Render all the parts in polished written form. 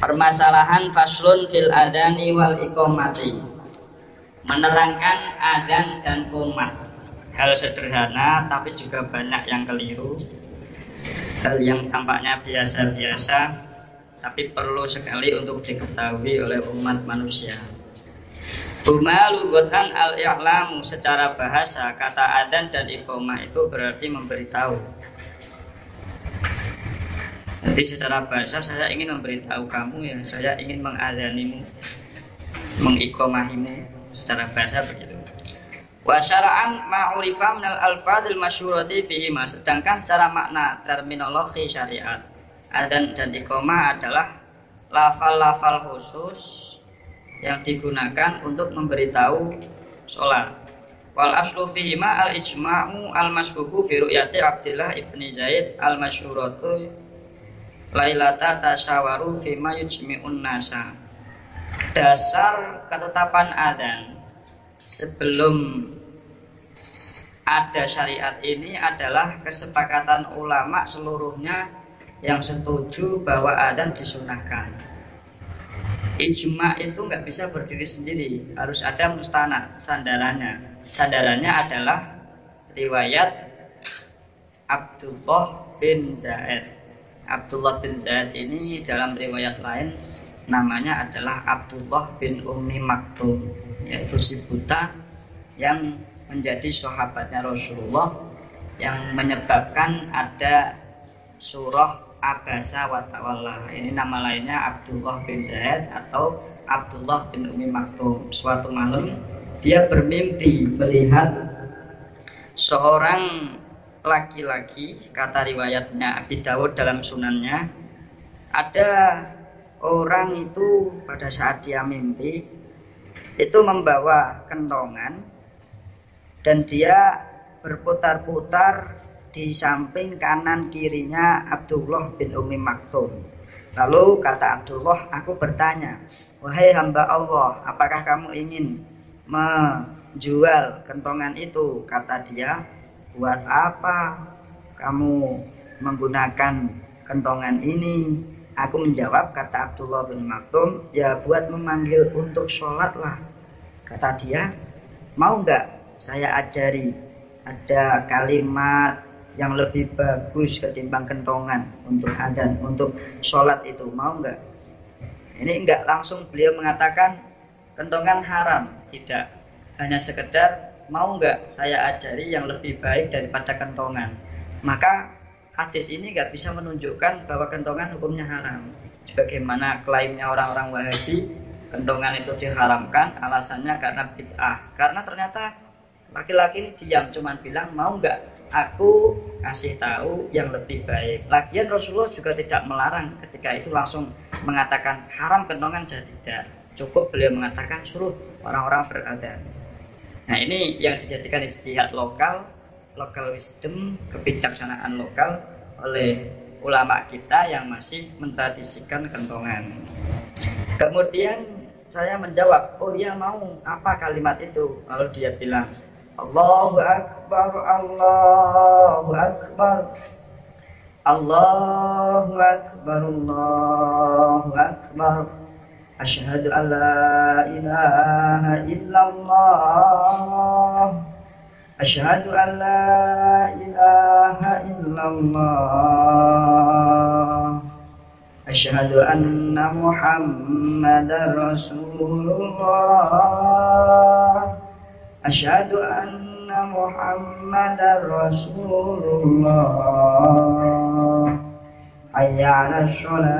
Permasalahan faslun fil adani wal iqomati, menerangkan adzan dan qomat. Hal sederhana tapi juga banyak yang keliru, hal yang tampaknya biasa-biasa tapi perlu sekali untuk diketahui oleh umat manusia. Huma lughatan al-i'lamu, secara bahasa kata adzan dan iqomah itu berarti memberitahu. Jadi secara bahasa saya ingin memberitahu kamu, ya saya ingin mengadzanimu, mengiqomahimu, secara bahasa begitu. Wa syara'an ma'urifa minal alfadil masyhurati fihi ma, sedangkan secara makna terminologi syariat adzan dan iqomah adalah lafal-lafal khusus yang digunakan untuk memberitahu sholat. Wal aslu fihi ma al-ijma'u al-masbuku bi ru'yati Abdullah ibni Zaid al-masyhuratu lailata tasyawaru fima yujmi'un nasa. Dasar ketetapan adzan sebelum ada syariat ini adalah kesepakatan ulama seluruhnya yang setuju bahwa adzan disunahkan. Ijma itu nggak bisa berdiri sendiri, harus ada mustanad, sandarannya. Sandarannya adalah riwayat Abdullah bin Zaid. Abdullah bin Zaid ini dalam riwayat lain namanya adalah Abdullah bin Ummi Maktum, yaitu si buta yang menjadi sahabatnya Rasulullah yang menyebabkan ada surah Abasa wa Tawalla. Ini nama lainnya Abdullah bin Zaid atau Abdullah bin Ummi Maktum. Suatu malam dia bermimpi melihat seorang laki-laki, kata riwayatnya Abi Dawud dalam sunannya, ada orang itu pada saat dia mimpi itu membawa kentongan dan dia berputar-putar di samping kanan kirinya Abdullah bin Ummi Maktum. Lalu kata Abdullah, aku bertanya, wahai hamba Allah, apakah kamu ingin menjual kentongan itu? Kata dia, buat apa kamu menggunakan kentongan ini? Aku menjawab, kata Abdullah bin Maktum, ya buat memanggil untuk sholat lah. Kata dia, mau nggak saya ajari ada kalimat yang lebih bagus ketimbang kentongan untuk adzan, untuk sholat itu, mau nggak? Ini nggak langsung beliau mengatakan kentongan haram, tidak, hanya sekedar mau nggak saya ajari yang lebih baik daripada kentongan. Maka hadis ini nggak bisa menunjukkan bahwa kentongan hukumnya haram. Bagaimana klaimnya orang-orang Wahabi, kentongan itu diharamkan, alasannya karena bid'ah. Karena ternyata laki-laki ini diam, cuman bilang mau nggak aku kasih tahu yang lebih baik. Lagian Rasulullah juga tidak melarang ketika itu langsung mengatakan haram kentongan, jadi tidak. Cukup beliau mengatakan suruh orang-orang beradzan. Nah, ini yang dijadikan ijtihad lokal wisdom, kebijaksanaan lokal oleh ulama kita yang masih mentradisikan kentongan. Kemudian saya menjawab, oh iya mau, apa kalimat itu? Lalu dia bilang, Allahu Akbar, Allahu Akbar, Allahu Akbar, Allahu Akbar, asyhadu an la ilaha illallah, asyhadu an la ilaha illallah, asyhadu anna Muhammadar Rasulullah, asyhadu anna Muhammadar Rasulullah, hayya 'alas shalah,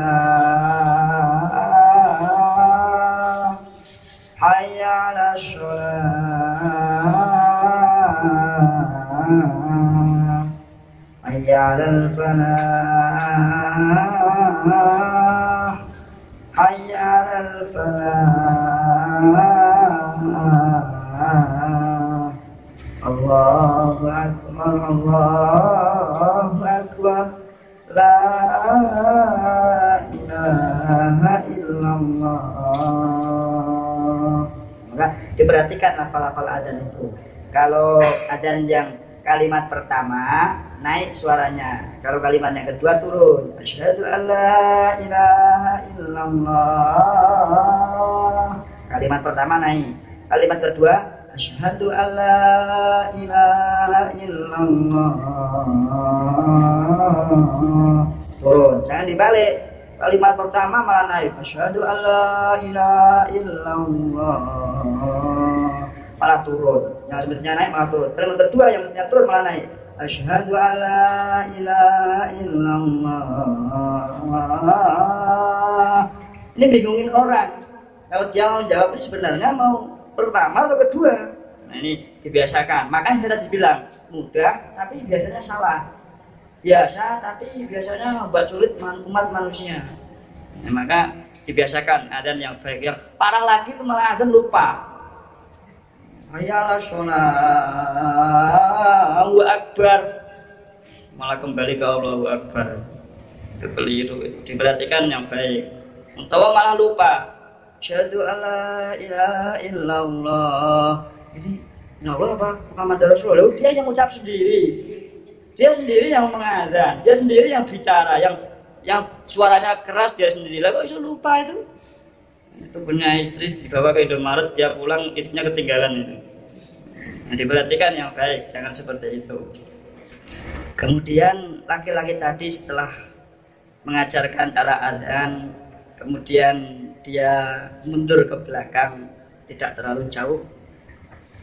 hayya 'alas shalah, hayya 'alal falah, hayya 'alal falah, Allahu Akbar, Allahu Akbar, la ilaha illallah. Maka diperhatikan lafal-lafal adzan itu. Kalau adzan yang kalimat pertama naik suaranya, kalau kalimat yang kedua turun. Asyhadu alla ilaha illallah. Kalimat pertama naik, kalimat kedua asyhadu alla ilaha illallah, turun. Jangan dibalik, kalimat pertama malah naik, asyhadu alla ilaha illallah, malah turun. Yang semestinya naik malah turun. Kalimat kedua yang semestinya turun malah naik, asyhadu alla ilaha illallah. Ini bingungin orang. Kalau dia mau jawab ini sebenarnya mau pertama atau kedua. Nah ini dibiasakan. Makanya saya tadi bilang mudah tapi biasanya salah. Biasa tapi biasanya membuat sulit umat manusia. Nah, maka dibiasakan adzan yang baik. Yang parah lagi itu malah adzan lupa. Hayalah sholat, Allahu Akbar, malah kembali ke Allahu Akbar. Itu keliru. Diperhatikan yang baik. Atau malah lupa. Asyhadu alla ilaha illallah. Ini Allah apa? Muhammad Rasulullah. Dia yang ucap sendiri. Dia sendiri yang mengadzan, dia sendiri yang bicara, yang suaranya keras dia sendiri. Lah kok bisa lupa itu? Itu punya istri dibawa ke Indomaret, dia pulang isinya ketinggalan itu. Nah, diperhatikan yang baik, jangan seperti itu. Kemudian laki-laki tadi setelah mengajarkan cara adzan, kemudian dia mundur ke belakang, tidak terlalu jauh.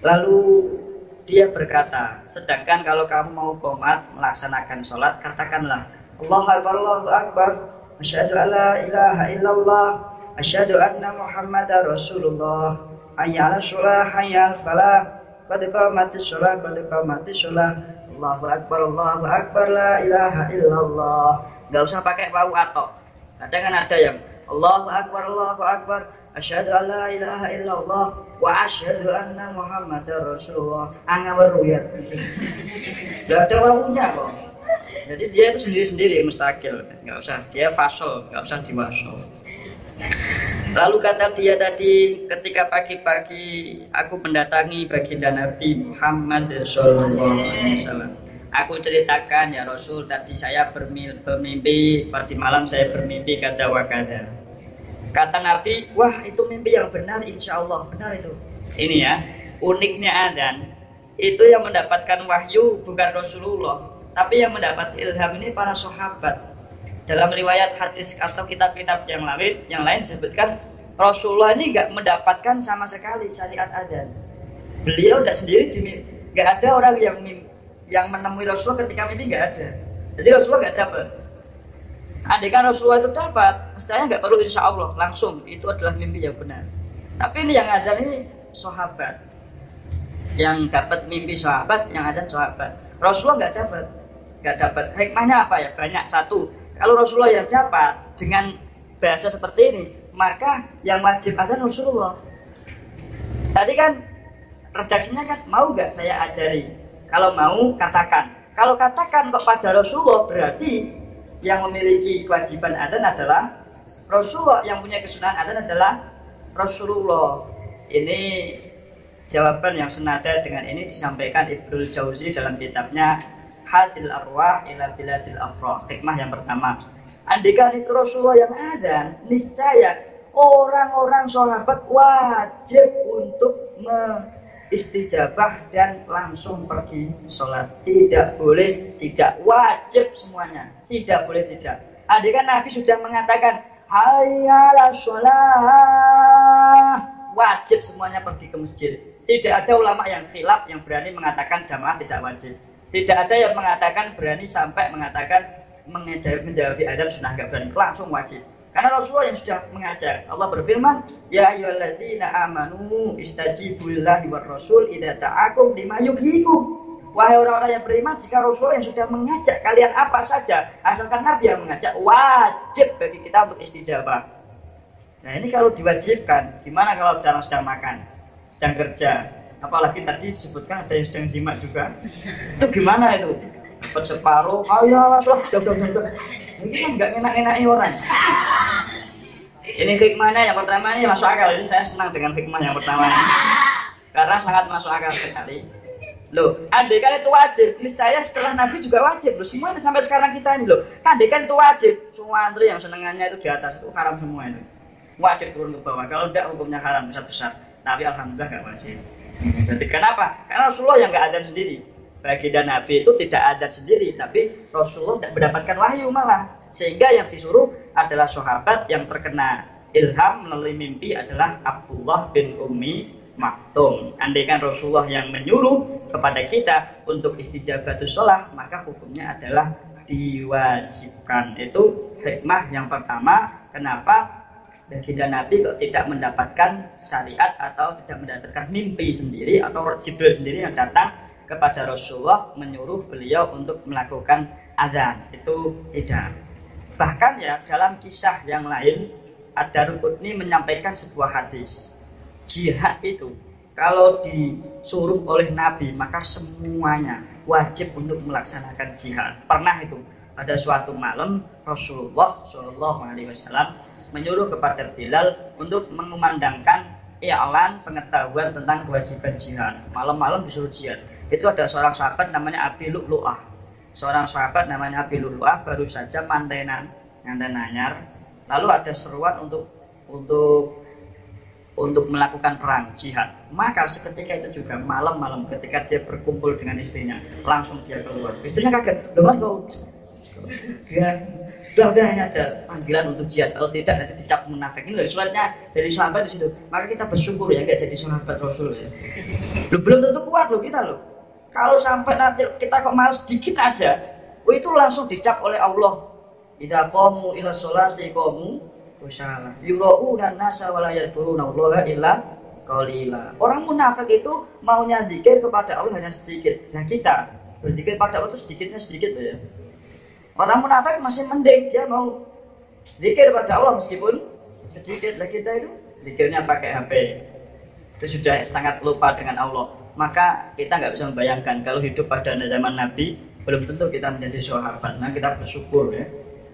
Lalu dia berkata, sedangkan kalau kamu mau qomat melaksanakan sholat, katakanlah Allahu Akbar, Allahu Akbar, asyhadu alla ilaha illallah, asyhadu anna Muhammadar Rasulullah, hayya 'alas shalah, hayya 'alal falah, qad qamatis shalah, qad qamatis shalah, Allahu Akbar, Allahu Akbar, la ilaha illallah. Enggak usah pakai wawu atau. Kadang kan ada yang Allahu Akbar, Allahu Akbar, asyhadu alla ilaha illallah wa asyhadu anna Muhammadar Rasulullah. Angawar ruyat. Enggak ada wawunya kok. Jadi dia itu sendiri-sendiri mustakil, enggak usah dia fasol, enggak usah diwasol. Lalu kata dia tadi, ketika pagi-pagi aku mendatangi baginda Nabi Muhammad sallallahu alaihi wasallam. Aku ceritakan, ya Rasul, tadi saya bermimpi, pada malam saya bermimpi kata wakada. Kata Nabi, wah itu mimpi yang benar, insya Allah benar itu. Ini ya, uniknya adzan itu yang mendapatkan wahyu bukan Rasulullah, tapi yang mendapat ilham ini para sahabat. Dalam riwayat hadis atau kitab-kitab yang lain disebutkan Rasulullah ini nggak mendapatkan sama sekali syariat adzan. Beliau tidak sendiri, nggak ada orang yang menemui Rasulullah ketika mimpi, nggak ada. Jadi Rasulullah nggak dapat. Andaikan Rasulullah itu dapat, mestinya nggak perlu insya Allah, langsung itu adalah mimpi yang benar. Tapi ini yang adzan ini sahabat, yang dapat mimpi sahabat, yang adzan sahabat. Rasulullah nggak dapat. Hikmahnya apa ya? Banyak. Satu, kalau Rasulullah yang dapat dengan bahasa seperti ini, maka yang wajib adzan Rasulullah. Tadi kan redaksinya kan, mau nggak saya ajari? Kalau mau katakan. Kalau katakan kok pada Rasulullah, berarti yang memiliki kewajiban adzan adalah Rasulullah, yang punya kesunahan adzan adalah Rasulullah. Ini jawaban yang senada dengan ini disampaikan Ibnul Jauzi dalam kitabnya Hadil Arwah ila Biladil Afrah. Hikmah yang pertama, andaikan itu Rasulullah yang adzan, niscaya orang-orang sahabat wajib untuk istijabah dan langsung pergi sholat. Tidak boleh tidak, wajib semuanya. Tidak boleh tidak. Andaikan Nabi sudah mengatakan hayya 'alas shalah, wajib semuanya pergi ke masjid. Tidak ada ulama yang khilaf yang berani mengatakan jamaah tidak wajib. Tidak ada yang mengatakan berani sampai mengatakan menjawab adzan sunnah, nggak berani, langsung wajib. Karena Rasulullah yang sudah mengajar. Allah berfirman, ya ayyuhalladzina amanu istajibu lillahi war rasul idza ta'akum lima yuhyikum. Wahai orang-orang yang beriman, jika Rasulullah yang sudah mengajak kalian apa saja, asalkan Nabi yang mengajak, wajib bagi kita untuk istijabah. Nah ini kalau diwajibkan, gimana kalau sedang makan, sedang kerja, apalagi tadi disebutkan ada yang sedang jimat juga. Itu gimana itu? Dapat separuh, ayo Rasulullah, ini kan nggak enak-enaknya orang. Ini hikmahnya yang pertama ini masuk akal. Ini saya senang dengan hikmah yang pertama ini, karena sangat masuk akal sekali. Loh, andai kan itu wajib, niscaya setelah Nabi juga wajib loh. Semuanya sampai sekarang kita ini loh. Andai kan itu wajib, semua antri yang senengannya itu di atas itu haram semua itu. Wajib turun ke bawah. Kalau tidak hukumnya haram besar-besar. Tapi alhamdulillah nggak wajib. Jadi kenapa? Karena Rasulullah yang nggak adzan sendiri. Baginda Nabi itu tidak adzan sendiri, tapi Rasulullah tidak mendapatkan wahyu malah. Sehingga yang disuruh adalah sahabat yang terkena ilham melalui mimpi adalah Abdullah bin Ummi Maktum. Andaikan Rasulullah yang menyuruh kepada kita untuk istijabatus sholah, maka hukumnya adalah diwajibkan. Itu hikmah yang pertama kenapa baginda Nabi kok tidak mendapatkan syariat atau tidak mendapatkan mimpi sendiri atau Jibril sendiri yang datang kepada Rasulullah menyuruh beliau untuk melakukan azan. Itu tidak. Bahkan ya dalam kisah yang lain Ad-Darqutni menyampaikan sebuah hadis. Jihad itu kalau disuruh oleh Nabi maka semuanya wajib untuk melaksanakan jihad. Pernah itu pada suatu malam Rasulullah SAW menyuruh kepada Bilal untuk mengumandangkan i'lan pengetahuan tentang kewajiban jihad. Malam-malam disuruh jihad. Itu ada seorang sahabat namanya Abi Lu'lu'ah. Seorang sahabat namanya Abi Lu'lu'ah baru saja mantenan anyar. Lalu ada seruan untuk melakukan perang jihad. Maka seketika itu juga malam-malam ketika dia berkumpul dengan istrinya, langsung dia keluar. Istrinya kaget, loh mas kau udah hanya ada panggilan untuk jihad, kalau tidak nanti dicap munafik. Ini loh suratnya dari sahabat di situ. Maka kita bersyukur ya nggak jadi sahabat Rasul ya. Loh, belum tentu kuat loh kita loh. Kalau sampai nanti kita kok malas sedikit aja, itu langsung dicap oleh Allah. Idza qamu ila sholati qamu kusala yura'una nasa wa la yadhkuruna Allaha illa qalila. Orang munafik itu maunya zikir kepada Allah hanya sedikit. Nah kita berzikir pada Allah itu sedikitnya sedikit ya. Orang munafik masih mending, dia mau zikir pada Allah meskipun sedikit. Lah kita itu zikirnya pakai HP. Itu sudah sangat lupa dengan Allah. Maka kita nggak bisa membayangkan kalau hidup pada zaman Nabi belum tentu kita menjadi sahabat. Nah kita bersyukur ya.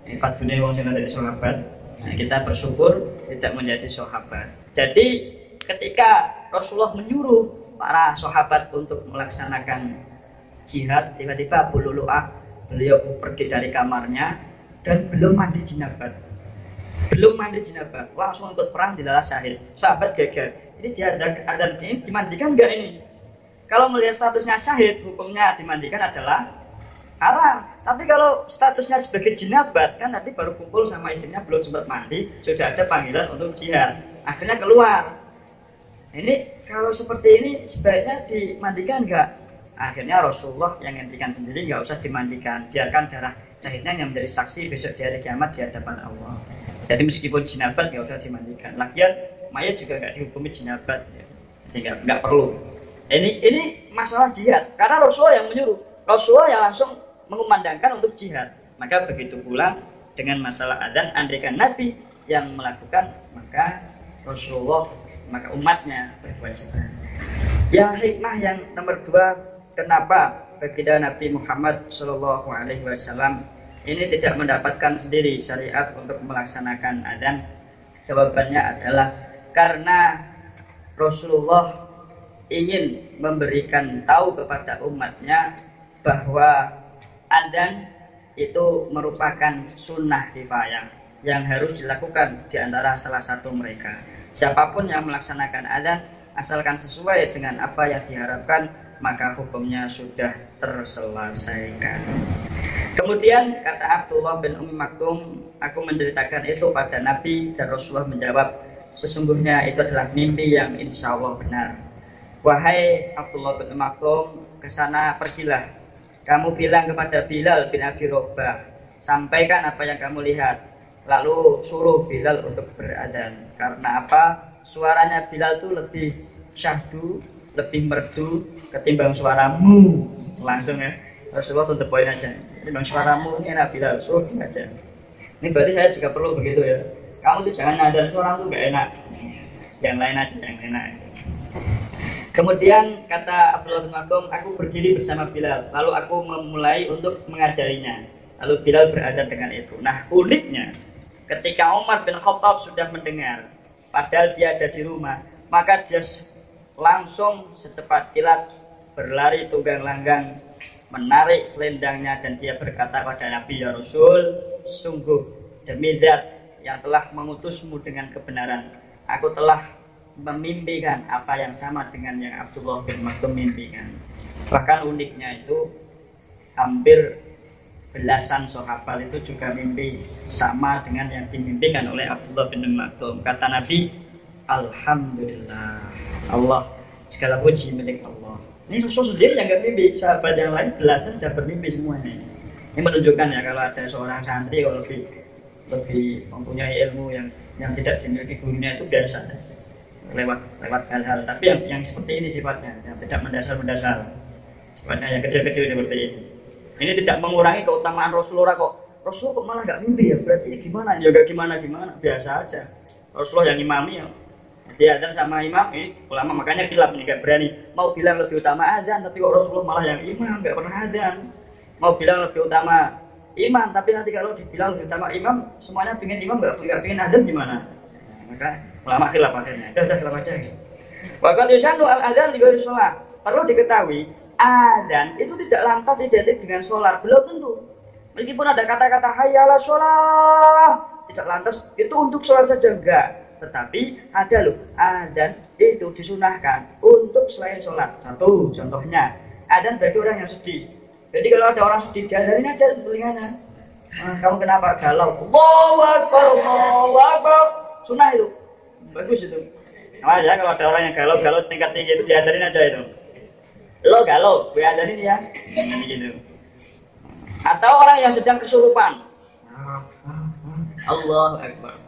Ini dunia wong sing dari sahabat. Nah, kita bersyukur tidak menjadi sahabat. Jadi ketika Rasulullah menyuruh para sahabat untuk melaksanakan jihad, tiba-tiba Abu Lu'lu'ah beliau pergi dari kamarnya dan belum mandi jinabat. Langsung ikut perang dilalah syahid. Sahabat geger. Ini dia ada ini dimandikan enggak ini? Kalau melihat statusnya syahid, hukumnya dimandikan adalah haram. Tapi kalau statusnya sebagai jinabat, kan tadi baru kumpul sama istrinya belum sempat mandi, sudah ada panggilan untuk jihad. Akhirnya keluar. Ini kalau seperti ini sebaiknya dimandikan enggak? Akhirnya Rasulullah yang ngendikan sendiri enggak usah dimandikan. Biarkan darah syahidnya yang menjadi saksi besok di hari kiamat di hadapan Allah. Jadi meskipun jinabat enggak usah dimandikan. Lagian mayat juga enggak dihukumi jinabat ya. Jadi enggak perlu. Ini masalah jihad karena Rasulullah yang menyuruh. Rasulullah yang langsung mengumandangkan untuk jihad. Maka begitu pula dengan masalah adzan, andaikan Nabi yang melakukan, maka Rasulullah, maka umatnya berkewajiban. Yang hikmah yang nomor 2, kenapa baginda Nabi Muhammad SAW ini tidak mendapatkan sendiri syariat untuk melaksanakan adzan? Jawabannya adalah karena Rasulullah ingin memberikan tahu kepada umatnya bahwa adzan itu merupakan sunnah kifayah yang harus dilakukan di antara salah satu mereka. Siapapun yang melaksanakan adzan asalkan sesuai dengan apa yang diharapkan, maka hukumnya sudah terselesaikan. Kemudian kata Abdullah bin Ummi Maktum, aku menceritakan itu pada Nabi dan Rasulullah menjawab, sesungguhnya itu adalah mimpi yang insya Allah benar. Wahai Abdullah bin Ummi Maktum, kesana pergilah. Kamu bilang kepada Bilal bin Abi Robah, sampaikan apa yang kamu lihat. Lalu suruh Bilal untuk beradzan. Karena apa? Suaranya Bilal itu lebih syahdu, lebih merdu ketimbang suaramu. Langsung ya, Rasulullah tuntut poin aja. Ketimbang suaramu ini enak Bilal, suruh aja. Ini berarti saya juga perlu begitu ya. Kamu tuh jangan adzan suara tuh gak enak. Yang lain aja yang enak. Kemudian kata Abdullah bin Maktum, aku berdiri bersama Bilal, lalu aku memulai untuk mengajarinya. Lalu Bilal beradzan dengan itu. Nah uniknya, ketika Umar bin Khattab sudah mendengar, padahal dia ada di rumah, maka dia langsung secepat kilat berlari tunggang langgang menarik selendangnya dan dia berkata pada Nabi, ya Rasul, sungguh demi zat yang telah mengutusmu dengan kebenaran, aku telah memimpikan apa yang sama dengan yang Abdullah bin Maktum mimpikan. Bahkan uniknya itu hampir belasan sahabat itu juga mimpi sama dengan yang dimimpikan oleh Abdullah bin Maktum. Kata Nabi, alhamdulillah, Allah segala puji milik Allah. Ini Rasul sendiri yang gak mimpi, sahabat yang lain belasan sudah bermimpi semuanya. Ini menunjukkan ya kalau ada seorang santri kalau lebih mempunyai ilmu yang tidak dimiliki gurunya itu biasa lewat hal-hal. Tapi yang seperti ini sifatnya, yang tidak mendasar, sifatnya yang kecil-kecil seperti ini. Ini tidak mengurangi keutamaan Rasulullah kok. Rasulullah kok malah gak mimpi ya? Berarti ini gimana? Ya gak gimana, biasa aja. Rasulullah yang imami ya. Dia azan sama imam, ulama makanya khilaf nih, gak berani mau bilang lebih utama azan, tapi kok Rasulullah malah yang imam, gak pernah azan. Mau bilang lebih utama imam, tapi nanti kalau dibilang lebih utama imam, semuanya pingin imam, gak pingin azan gimana? Maka ulama khilaf akhirnya, udah khilaf aja. Waqad yusannu al-adzan li ghairi shalah. Perlu diketahui, azan itu tidak lantas identik dengan sholat, belum tentu. Meskipun ada kata-kata hayya 'alas shalah, tidak lantas itu untuk sholat saja, enggak. Tetapi ada loh, adzan itu disunahkan untuk selain sholat. Satu contohnya, adzan bagi orang yang sedih. Jadi kalau ada orang sedih, diazanin aja di telinganya. Kamu kenapa galau? Allahu Akbar, Allahu Akbar. Sunnah itu, bagus itu. Nah ya, kalau ada orang yang galau tingkat tinggi itu diazanin aja itu. Lo galau, gue azanin ya. Gitu. Atau orang yang sedang kesurupan. Allahu Akbar.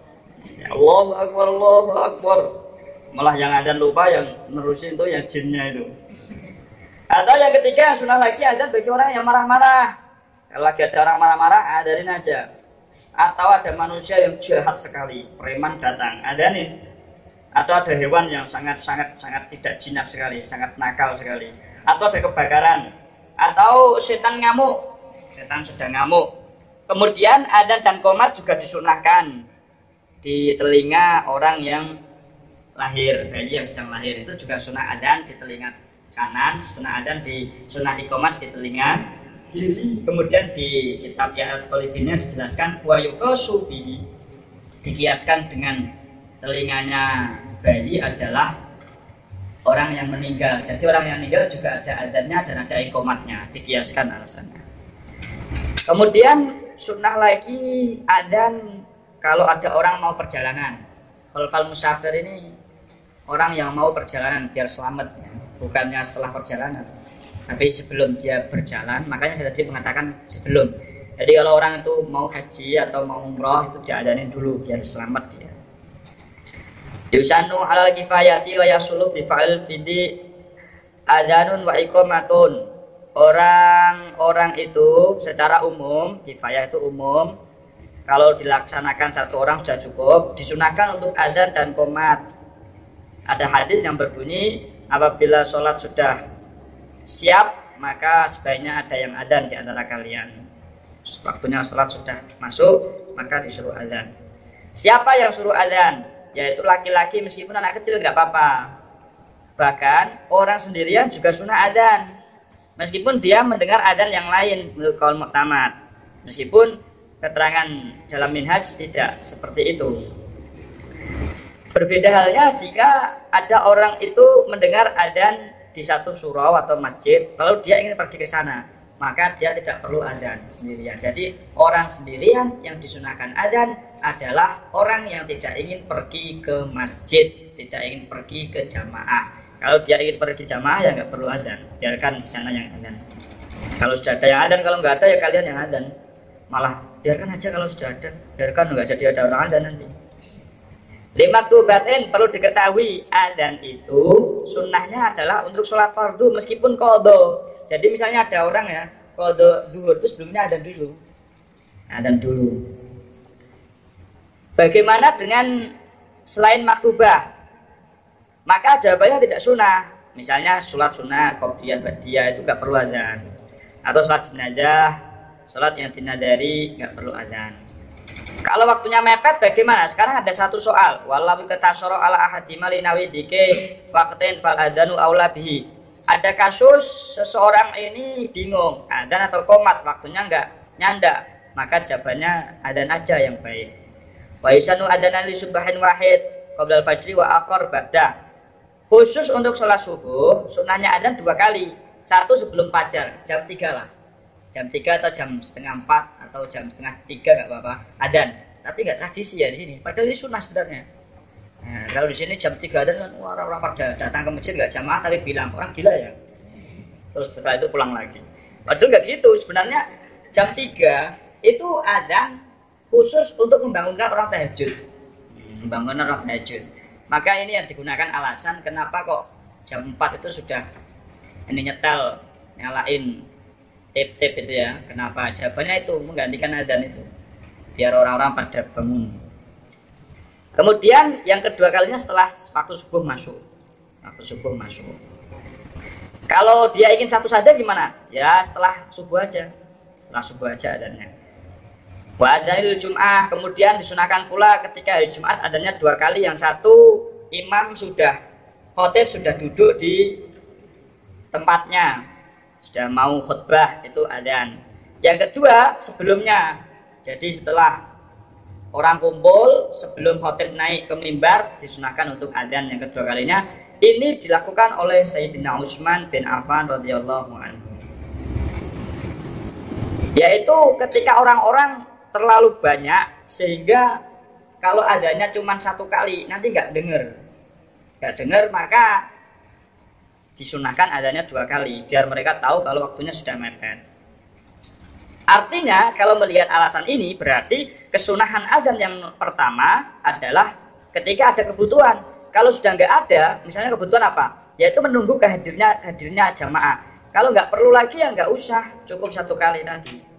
Ya, Allahu Akbar, Allahu Akbar. Malah yang adzan lupa, yang nerusin itu yang jinnya itu. Atau yang ketiga, sunnah lagi adzan bagi orang yang marah-marah. Kalau lagi ada orang marah-marah, adzanin aja. Atau ada manusia yang jahat sekali, preman datang, adzanin. Atau ada hewan yang sangat tidak jinak sekali, sangat nakal sekali. Atau ada kebakaran. Atau setan ngamuk, setan sedang ngamuk. Kemudian adzan dan qomat juga disunahkan di telinga orang yang lahir, bayi yang sedang lahir itu juga sunnah adzan di telinga kanan, sunnah adzan di sunnah iqamat di telinga kiri. Kemudian di kitab Al-Qalibinnya dijelaskan wa yuqasu bihi, dikiaskan dengan telinganya bayi adalah orang yang meninggal. Jadi orang yang meninggal juga ada adzannya dan ada iqamatnya, dikiaskan alasannya. Kemudian sunnah lagi adzan kalau ada orang mau perjalanan. Kalau musafir ini orang yang mau perjalanan biar selamat, ya. Bukannya setelah perjalanan, tapi sebelum dia berjalan. Makanya saya tadi mengatakan sebelum. Jadi kalau orang itu mau haji atau mau umroh itu diadanin dulu biar selamat dia. Yusanu alal kifayati wa yasulu bi fa'il bidi adzanun wa iqamatun. Orang-orang itu secara umum, kifayah itu umum. Kalau dilaksanakan satu orang sudah cukup, disunahkan untuk adzan dan qomat. Ada hadis yang berbunyi, apabila sholat sudah siap, maka sebaiknya ada yang adzan di antara kalian. Waktunya sholat sudah masuk, maka disuruh adzan. Siapa yang suruh adzan? Yaitu laki-laki, meskipun anak kecil nggak apa-apa. Bahkan orang sendirian juga sunnah adzan, meskipun dia mendengar adzan yang lain menurut qaul mu'tamad. Meskipun keterangan dalam minhaj tidak seperti itu. Berbeda halnya jika ada orang itu mendengar adzan di satu surau atau masjid, lalu dia ingin pergi ke sana, maka dia tidak perlu adzan sendirian. Jadi orang sendirian yang disunahkan adzan adalah orang yang tidak ingin pergi ke masjid, tidak ingin pergi ke jamaah. Kalau dia ingin pergi jamaah ya nggak perlu adzan, biarkan di sana yang adzan. Kalau sudah ada yang adzan, kalau nggak ada ya kalian yang adzan. Malah biarkan aja kalau sudah ada, biarkan nggak jadi ada orang adzan nanti. Lima tubatin perlu diketahui, adzan itu sunnahnya adalah untuk sholat fardu meskipun qadha. Jadi misalnya ada orang ya qadha zuhur itu sebelumnya adzan dulu. Bagaimana dengan selain maktubah? Maka jawabannya tidak sunnah. Misalnya sholat sunnah, qobliyah, ba'diyah itu nggak perlu adzan. Atau sholat jenazah, sholat yang dinadari nggak perlu adzan. Kalau waktunya mepet bagaimana? Sekarang ada satu soal. Walau ketasoro ala ahadima linawi dike waqtin fal adzanu aula bihi. ada kasus seseorang ini bingung adzan atau qomat, waktunya nggak nyanda, maka jawabannya adzan aja yang baik. Wa yusanu adzan li subahin wahid qabla al-fajri wa akhar ba'da. Khusus untuk sholat subuh sunahnya adzan 2 kali, satu sebelum fajar jam 3 lah, jam 3 atau jam setengah 4 atau jam setengah 3 nggak apa-apa adzan, tapi nggak tradisi ya di sini, padahal ini sunnah sebenarnya. Nah, kalau di sini jam 3 adzan kan orang-orang pada datang ke masjid nggak jamaah, tapi bilang orang gila ya, terus setelah itu pulang lagi. Padahal nggak gitu, sebenarnya jam 3 itu adzan khusus untuk membangunkan orang tahajud, membangunkan orang tahajud. Maka ini yang digunakan alasan kenapa kok jam 4 itu sudah ini nyetel nyalain tip-tip itu ya, kenapa? Jawabannya itu menggantikan adzan itu biar orang-orang pada bangun. Kemudian yang kedua kalinya setelah waktu subuh masuk. Waktu subuh masuk. Kalau dia ingin satu saja gimana? Ya setelah subuh aja. Setelah subuh aja adzannya. Wa adzanil Jum'ah, kemudian disunahkan pula ketika hari Jumat adzannya 2 kali. Yang satu imam sudah khotib, sudah duduk di tempatnya, sudah mau khutbah, itu adzan. Yang kedua sebelumnya. Jadi setelah orang kumpul sebelum khotib naik ke mimbar disunahkan untuk adzan yang kedua kalinya. Ini dilakukan oleh Sayyidina Utsman bin Affan radhiyallahu anhu. Yaitu ketika orang-orang terlalu banyak sehingga kalau adzannya cuma 1 kali nanti nggak dengar, maka disunahkan adzannya 2 kali biar mereka tahu kalau waktunya sudah mepet. Artinya kalau melihat alasan ini berarti kesunahan adzan yang pertama adalah ketika ada kebutuhan. Kalau sudah nggak ada, misalnya kebutuhan apa? Yaitu menunggu hadirnya jamaah. Kalau nggak perlu lagi ya nggak usah, cukup 1 kali tadi.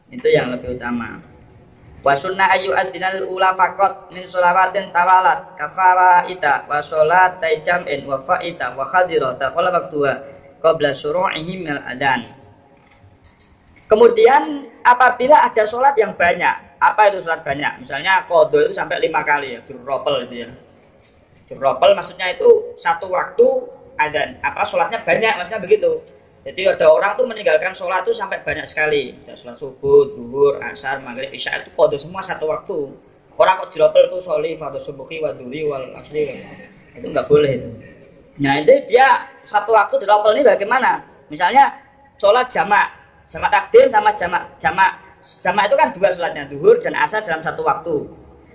Itu yang lebih utama. Wa sunnah ayu adinal ula faqat min sholawatin tawalat kafawaita wa sholat jam'in wa faita wa khadira taqala waqtuha qabla syuru'ihim al adzan. Kemudian apabila ada sholat yang banyak, apa itu sholat banyak? Misalnya qadha itu sampai 5 kali ya, durropel itu ya. Durropel maksudnya itu satu waktu ada sholatnya banyak, maksudnya begitu. Jadi ada orang tuh meninggalkan sholat tuh sampai banyak sekali. Ada sholat subuh, zuhur, asar, maghrib, isya itu qadha semua satu waktu. Orang kok durropel tuh sholli fardhu subuhi wa dhuhri wal asri. Itu enggak boleh itu. Nah, itu dia satu waktu durropel ini bagaimana? Misalnya sholat jamak takdim sama jamak itu kan 2 sholatnya, zuhur dan asar dalam satu waktu,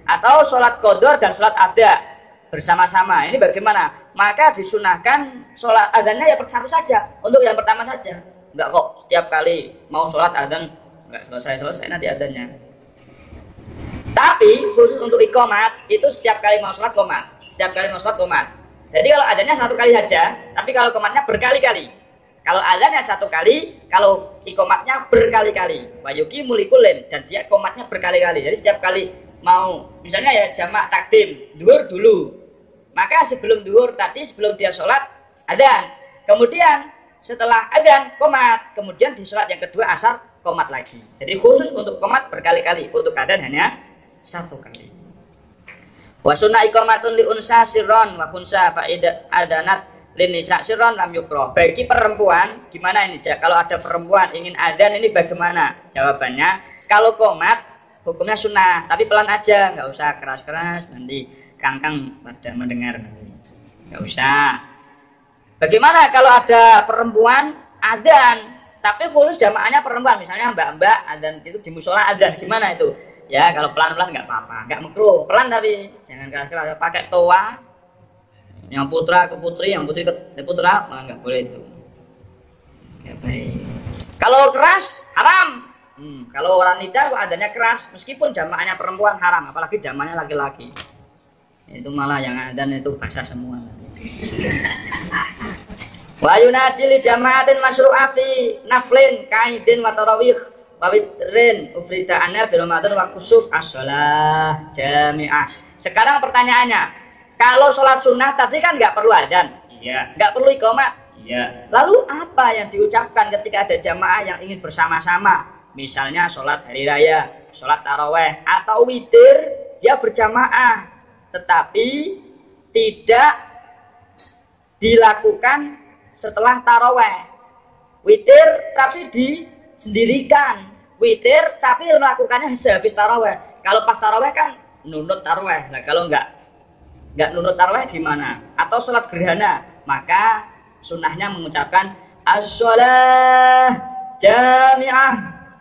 atau sholat qadha dan sholat ada bersama-sama. Ini bagaimana? Maka disunahkan sholat adzannya ya satu saja, untuk yang pertama saja. Enggak kok setiap kali mau sholat adzan enggak selesai nanti adzannya. Tapi khusus untuk iqamat itu setiap kali mau sholat qomat, Jadi kalau adzannya 1 kali saja, tapi kalau qomatnya berkali-kali. Kalau adzannya 1 kali, kalau iqamatnya berkali-kali. Wa yuqimul likulin, dan dia qomatnya berkali-kali. Jadi setiap kali mau, misalnya ya jamak takdim, duhur dulu. Maka sebelum duhur tadi, sebelum dia sholat, adzan. Kemudian setelah adzan, qomat. Kemudian di sholat yang kedua asar, qomat lagi. Jadi khusus untuk qomat berkali-kali. Untuk adzan hanya 1 kali. Wa sunnah iqamatun li unsa sirron wa khunsa fa'ida adanat linisa sirron lam yukroh. Bagi perempuan, gimana ini? Kalau ada perempuan ingin adzan ini bagaimana? Jawabannya, kalau qomat hukumnya sunnah, tapi pelan aja, nggak usah keras-keras, nanti kangkang pada mendengar nanti. Nggak usah. Bagaimana kalau ada perempuan adzan, tapi khusus jamaahnya perempuan, misalnya mbak-mbak adzan itu di musola adzan, gimana itu? Ya kalau pelan-pelan nggak apa-apa, nggak makruh, pelan tapi jangan keras-keras, pakai toa. Yang putra ke putri, yang putri ke putra, malah nggak boleh itu. Ya, baik. Kalau keras haram. Kalau orang nida kok adanya keras, meskipun jamaahnya perempuan haram, apalagi jamaahnya laki-laki. Itu malah yang adzan itu basah semua. Wa yunadi li jama'atin masyru'a fi naflin kaidin wa tarawih wa witrin ufrida anna fi ramadan wa kusuf as-shalah jami'ah. Sekarang pertanyaannya, kalau sholat sunnah tadi kan nggak perlu adzan, iya. Nggak perlu iqamah, iya. Lalu apa yang diucapkan ketika ada jamaah yang ingin bersama-sama? Misalnya sholat hari raya, sholat taraweh, atau witir, dia berjamaah, tetapi tidak dilakukan setelah taraweh. Witir tapi disendirikan. Witir tapi melakukannya sehabis taraweh. Kalau pas taraweh kan nunut taraweh. Nah kalau nggak nunut taraweh gimana? Atau sholat gerhana, maka sunnahnya mengucapkan as-sholah jami'ah,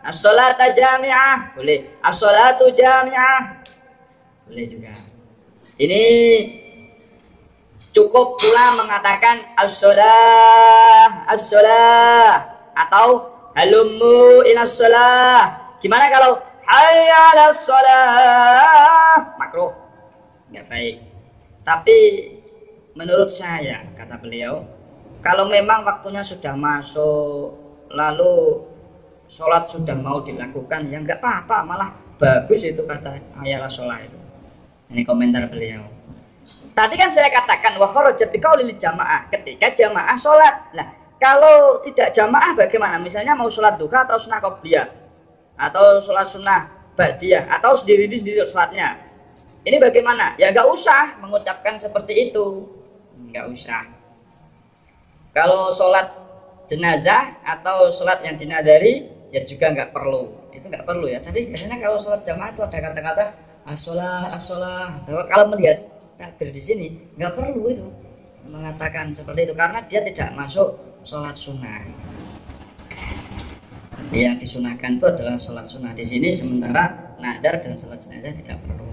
as-sholata jami'ah, boleh, as-sholatu jami'ah, boleh juga. Ini cukup pula mengatakan as-sholah, as-sholah, atau halummu ilas sholah. Gimana kalau hayya 'alas sholah? Makruh, nggak baik. Tapi menurut saya, kata beliau, kalau memang waktunya sudah masuk, lalu sholat sudah mau dilakukan, ya nggak apa-apa, malah bagus itu kata hayya 'alas sholah itu. Ini komentar beliau. Tadi kan saya katakan wa kharajat biqaulil jamaah, ketika jamaah sholat. Nah, kalau tidak jamaah bagaimana? Misalnya mau sholat duha atau sunnah qobliyah, atau sholat sunnah ba'diyah, atau sendiri-sendiri sholatnya. Ini bagaimana? Ya nggak usah mengucapkan seperti itu, nggak usah. Kalau sholat jenazah atau sholat yang dinadari, ya juga nggak perlu. Itu nggak perlu ya. Tapi biasanya kalau sholat jamaah itu ada kata-kata as-sholah, as-sholah. Kalau melihat takbir di sini, nggak perlu itu mengatakan seperti itu karena dia tidak masuk sholat sunnah. Yang disunahkan itu adalah sholat sunnah. Di sini sementara nadar dan sholat jenazah tidak perlu.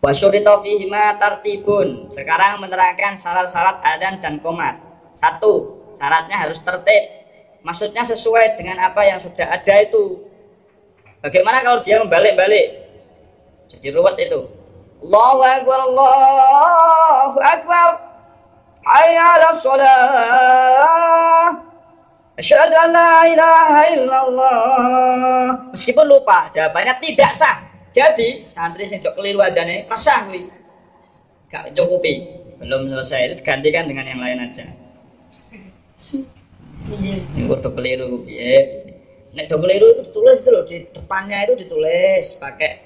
Wasyurita fihima tartibun. Sekarang menerangkan syarat-syarat adzan dan qomat. 1. Syaratnya harus tertib. Maksudnya sesuai dengan apa yang sudah ada itu. Bagaimana kalau dia membalik-balik? Jadi ruwet itu. Allahu akbar, Allahu akbar. Hayya 'alas shalah. Asyhadu an la ilaha illallah. Meskipun lupa, jawabannya tidak sah. Jadi santri sing dok keliru adane resah kuwi. Gak cukupi. Belum selesai, itu digantikan dengan yang lain aja. Ini udah keliru piye? Nek do keliru itu ditulis itu loh, di depannya itu ditulis pakai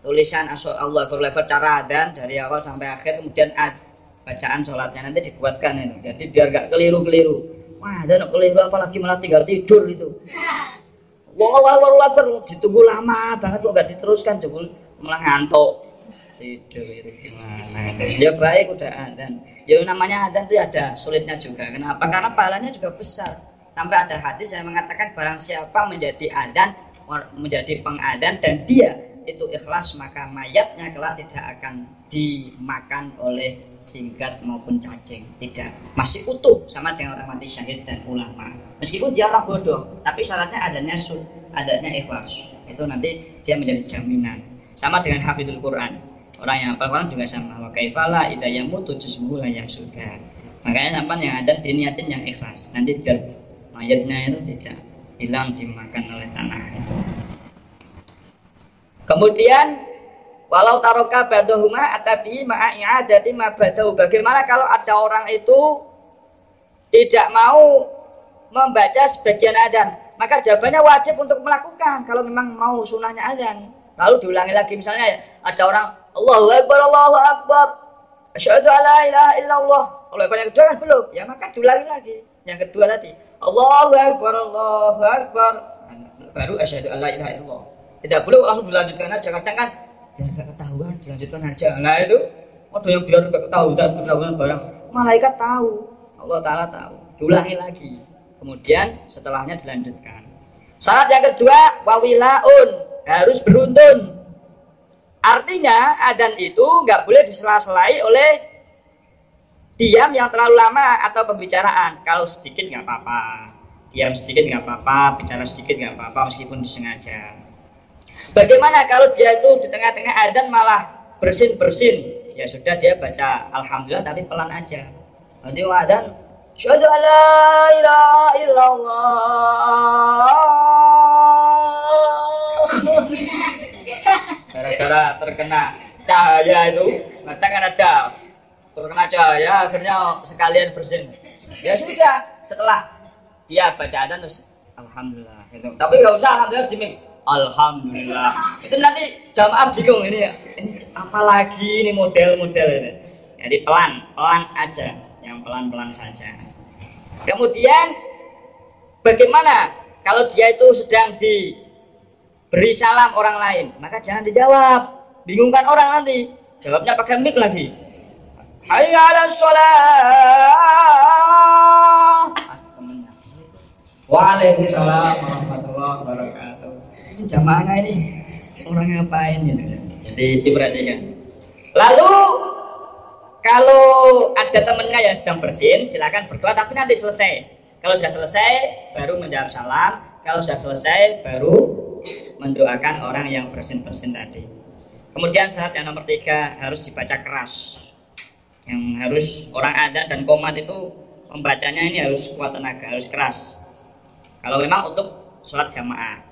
tulisan Allah berlebar cara adzan dari awal sampai akhir, kemudian bacaan sholatnya nanti dibuatkan itu. Jadi biar gak keliru-keliru. Wah, ada keliru apalagi malah tinggal tidur itu. Wallahu ditunggu lama banget kok gak diteruskan, jebul malah ngantuk tidur itu gimana? Ya baik udah adzan. Ya namanya adzan itu ada sulitnya juga. Kenapa? Karena pahalanya juga besar. Sampai ada hadis yang mengatakan barang siapa menjadi adzan, menjadi pengadzan dan dia itu ikhlas, maka mayatnya kelak tidak akan dimakan oleh singkat maupun cacing, tidak, masih utuh sama dengan orang mati syahid dan ulama. Meskipun dia orang bodoh, tapi syaratnya adanya ikhlas. Itu nanti dia menjadi jaminan. Sama dengan hafizul Quran. Orang yang hafal Quran juga sama. Wa kaifala idza yamutu jismuhu la yasuka. Makanya sampai yang ada diniatin yang ikhlas. Nanti biar mayatnya itu tidak hilang dimakan oleh tanah itu. Kemudian walau taroka badahuma atabi ma'i'adati ma badahu. Bagaimana kalau ada orang itu tidak mau membaca sebagian adzan? Maka jawabannya wajib untuk melakukan kalau memang mau sunahnya adzan. Lalu diulangi lagi, misalnya ada orang Allahu akbar, asyhadu an la ilaha illallah. Kalau yang kedua kan belum, ya maka diulangi lagi. Yang kedua tadi Allahu akbar, baru asyhadu an la ilaha illallah. Tidak boleh langsung dilanjutkan aja, kadang kan biar gak ketahuan dilanjutkan aja. Nah itu ada yang biar gak ketahuan dan ketahuan barang, malaikat tahu, Allah Ta'ala tahu. Diulangi lagi, kemudian setelahnya dilanjutkan. Syarat yang kedua wawilaun, harus beruntun. Artinya adzan itu nggak boleh disela-selai oleh diam yang terlalu lama atau pembicaraan. Kalau sedikit nggak apa-apa, diam sedikit nggak apa-apa, bicara sedikit nggak apa-apa meskipun disengaja. Bagaimana kalau dia itu di tengah-tengah adzan malah bersin-bersin? Ya sudah, dia baca alhamdulillah tapi pelan aja. Nanti adzan asyhadu an la ilaha illallah. Gara-gara terkena cahaya itu, kadang kan ada terkena cahaya akhirnya sekalian bersin. Ya sudah, setelah dia baca adzan terus alhamdulillah gitu. Tapi nggak usah alhamdulillah dimik. Alhamdulillah. Itu nanti jamaah bingung ini apa lagi ini model-model ini. Jadi pelan aja, yang pelan-pelan saja. Kemudian bagaimana kalau dia itu sedang diberi salam orang lain? Maka jangan dijawab, bingungkan orang nanti. Jawabnya pakai mic lagi. Hayya 'alas shalah. Waalaikumsalam warahmatullahi wabarakatuh. Ini jamaahnya ini orang ngapain gitu. Jadi diperhatikan. Lalu kalau ada temennya yang sedang bersin, silakan berdoa tapi nanti selesai. Kalau sudah selesai baru menjawab salam. Kalau sudah selesai baru mendoakan orang yang bersin-bersin tadi. Kemudian syarat yang nomor 3 harus dibaca keras. Yang harus orang adzan dan qomat itu membacanya ini harus kuat tenaga, harus keras. Kalau memang untuk sholat jamaah.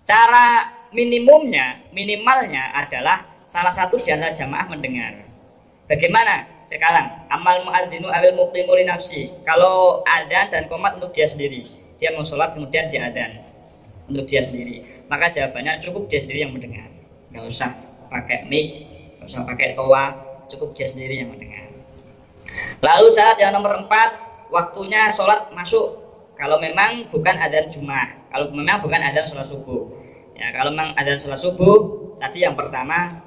Cara minimalnya adalah salah satu di antara jamaah mendengar. Bagaimana sekarang? Amal muadzinu awil muqimu li nafsi. Kalau adzan dan qomat untuk dia sendiri, dia mau sholat kemudian dia adzan untuk dia sendiri, maka jawabannya cukup dia sendiri yang mendengar. Nggak usah pakai mic, nggak usah pakai toa, cukup dia sendiri yang mendengar. Lalu syarat yang nomor 4, waktunya sholat masuk. Kalau memang bukan adzan Jumat, kalau memang bukan adzan sholat subuh. Ya, kalau memang adzan sholat subuh, tadi yang pertama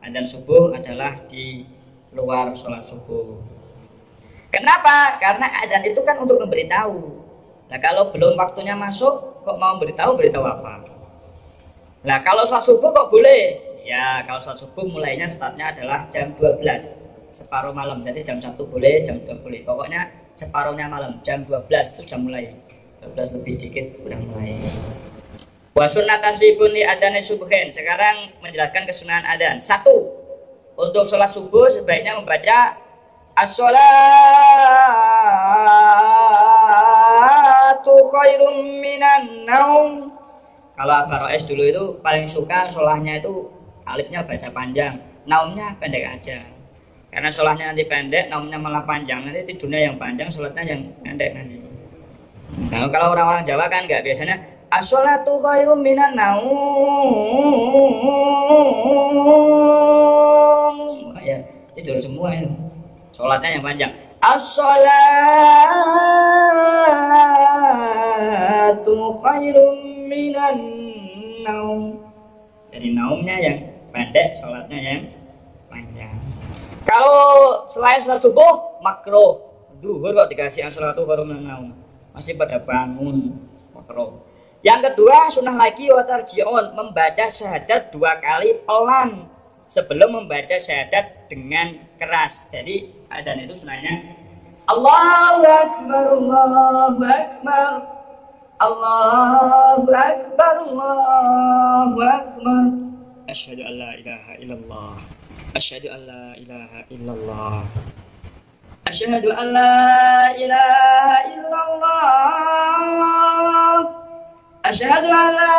adzan subuh adalah di luar sholat subuh. Kenapa? Karena adzan itu kan untuk memberitahu. Nah kalau belum waktunya masuk, kok mau beritahu apa? Nah kalau sholat subuh kok boleh? Ya kalau sholat subuh mulainya startnya adalah jam 12, separuh malam. Jadi jam 1 boleh, jam 2 boleh. Pokoknya separuhnya malam, jam 12 itu jam mulai. 12 lebih sedikit udah mulai. Wa sunnat tasribun li adzani subuhin. Sekarang menjelaskan kesunahan adzan. 1. Untuk sholat subuh sebaiknya membaca as-sholatu khairum minan naum. Kalau Abaroes dulu itu paling suka sholahnya itu alifnya baca panjang, naumnya pendek aja. Karena sholahnya nanti pendek, naumnya malah panjang. Nanti tidurnya yang panjang, sholatnya yang pendek nanti. Nah, kalau orang-orang Jawa kan nggak, biasanya as-sholatu khairum minan naum. Ya, tidur semua itu. Sholatnya yang panjang. As-sholatu khairum minan naum. Jadi naumnya yang pendek, sholatnya yang panjang. Kalau selain sholat subuh, makruh. Duhur kok dikasih as-sholatu khairum minan naum. Masih pada bangun, makruh. Yang kedua, sunnah lagi wa tarji'un, membaca syahadat 2 kali pelan sebelum membaca syahadat dengan keras. Jadi adzan itu sunnahnya Allahu Akbar, Allahu Akbar, Allahu Akbar, Allahu Akbar. Asyhadu an la ilaha illallah, asyhadu an la ilaha illallah, asyhadu an la ilaha illallah, asyhadu an la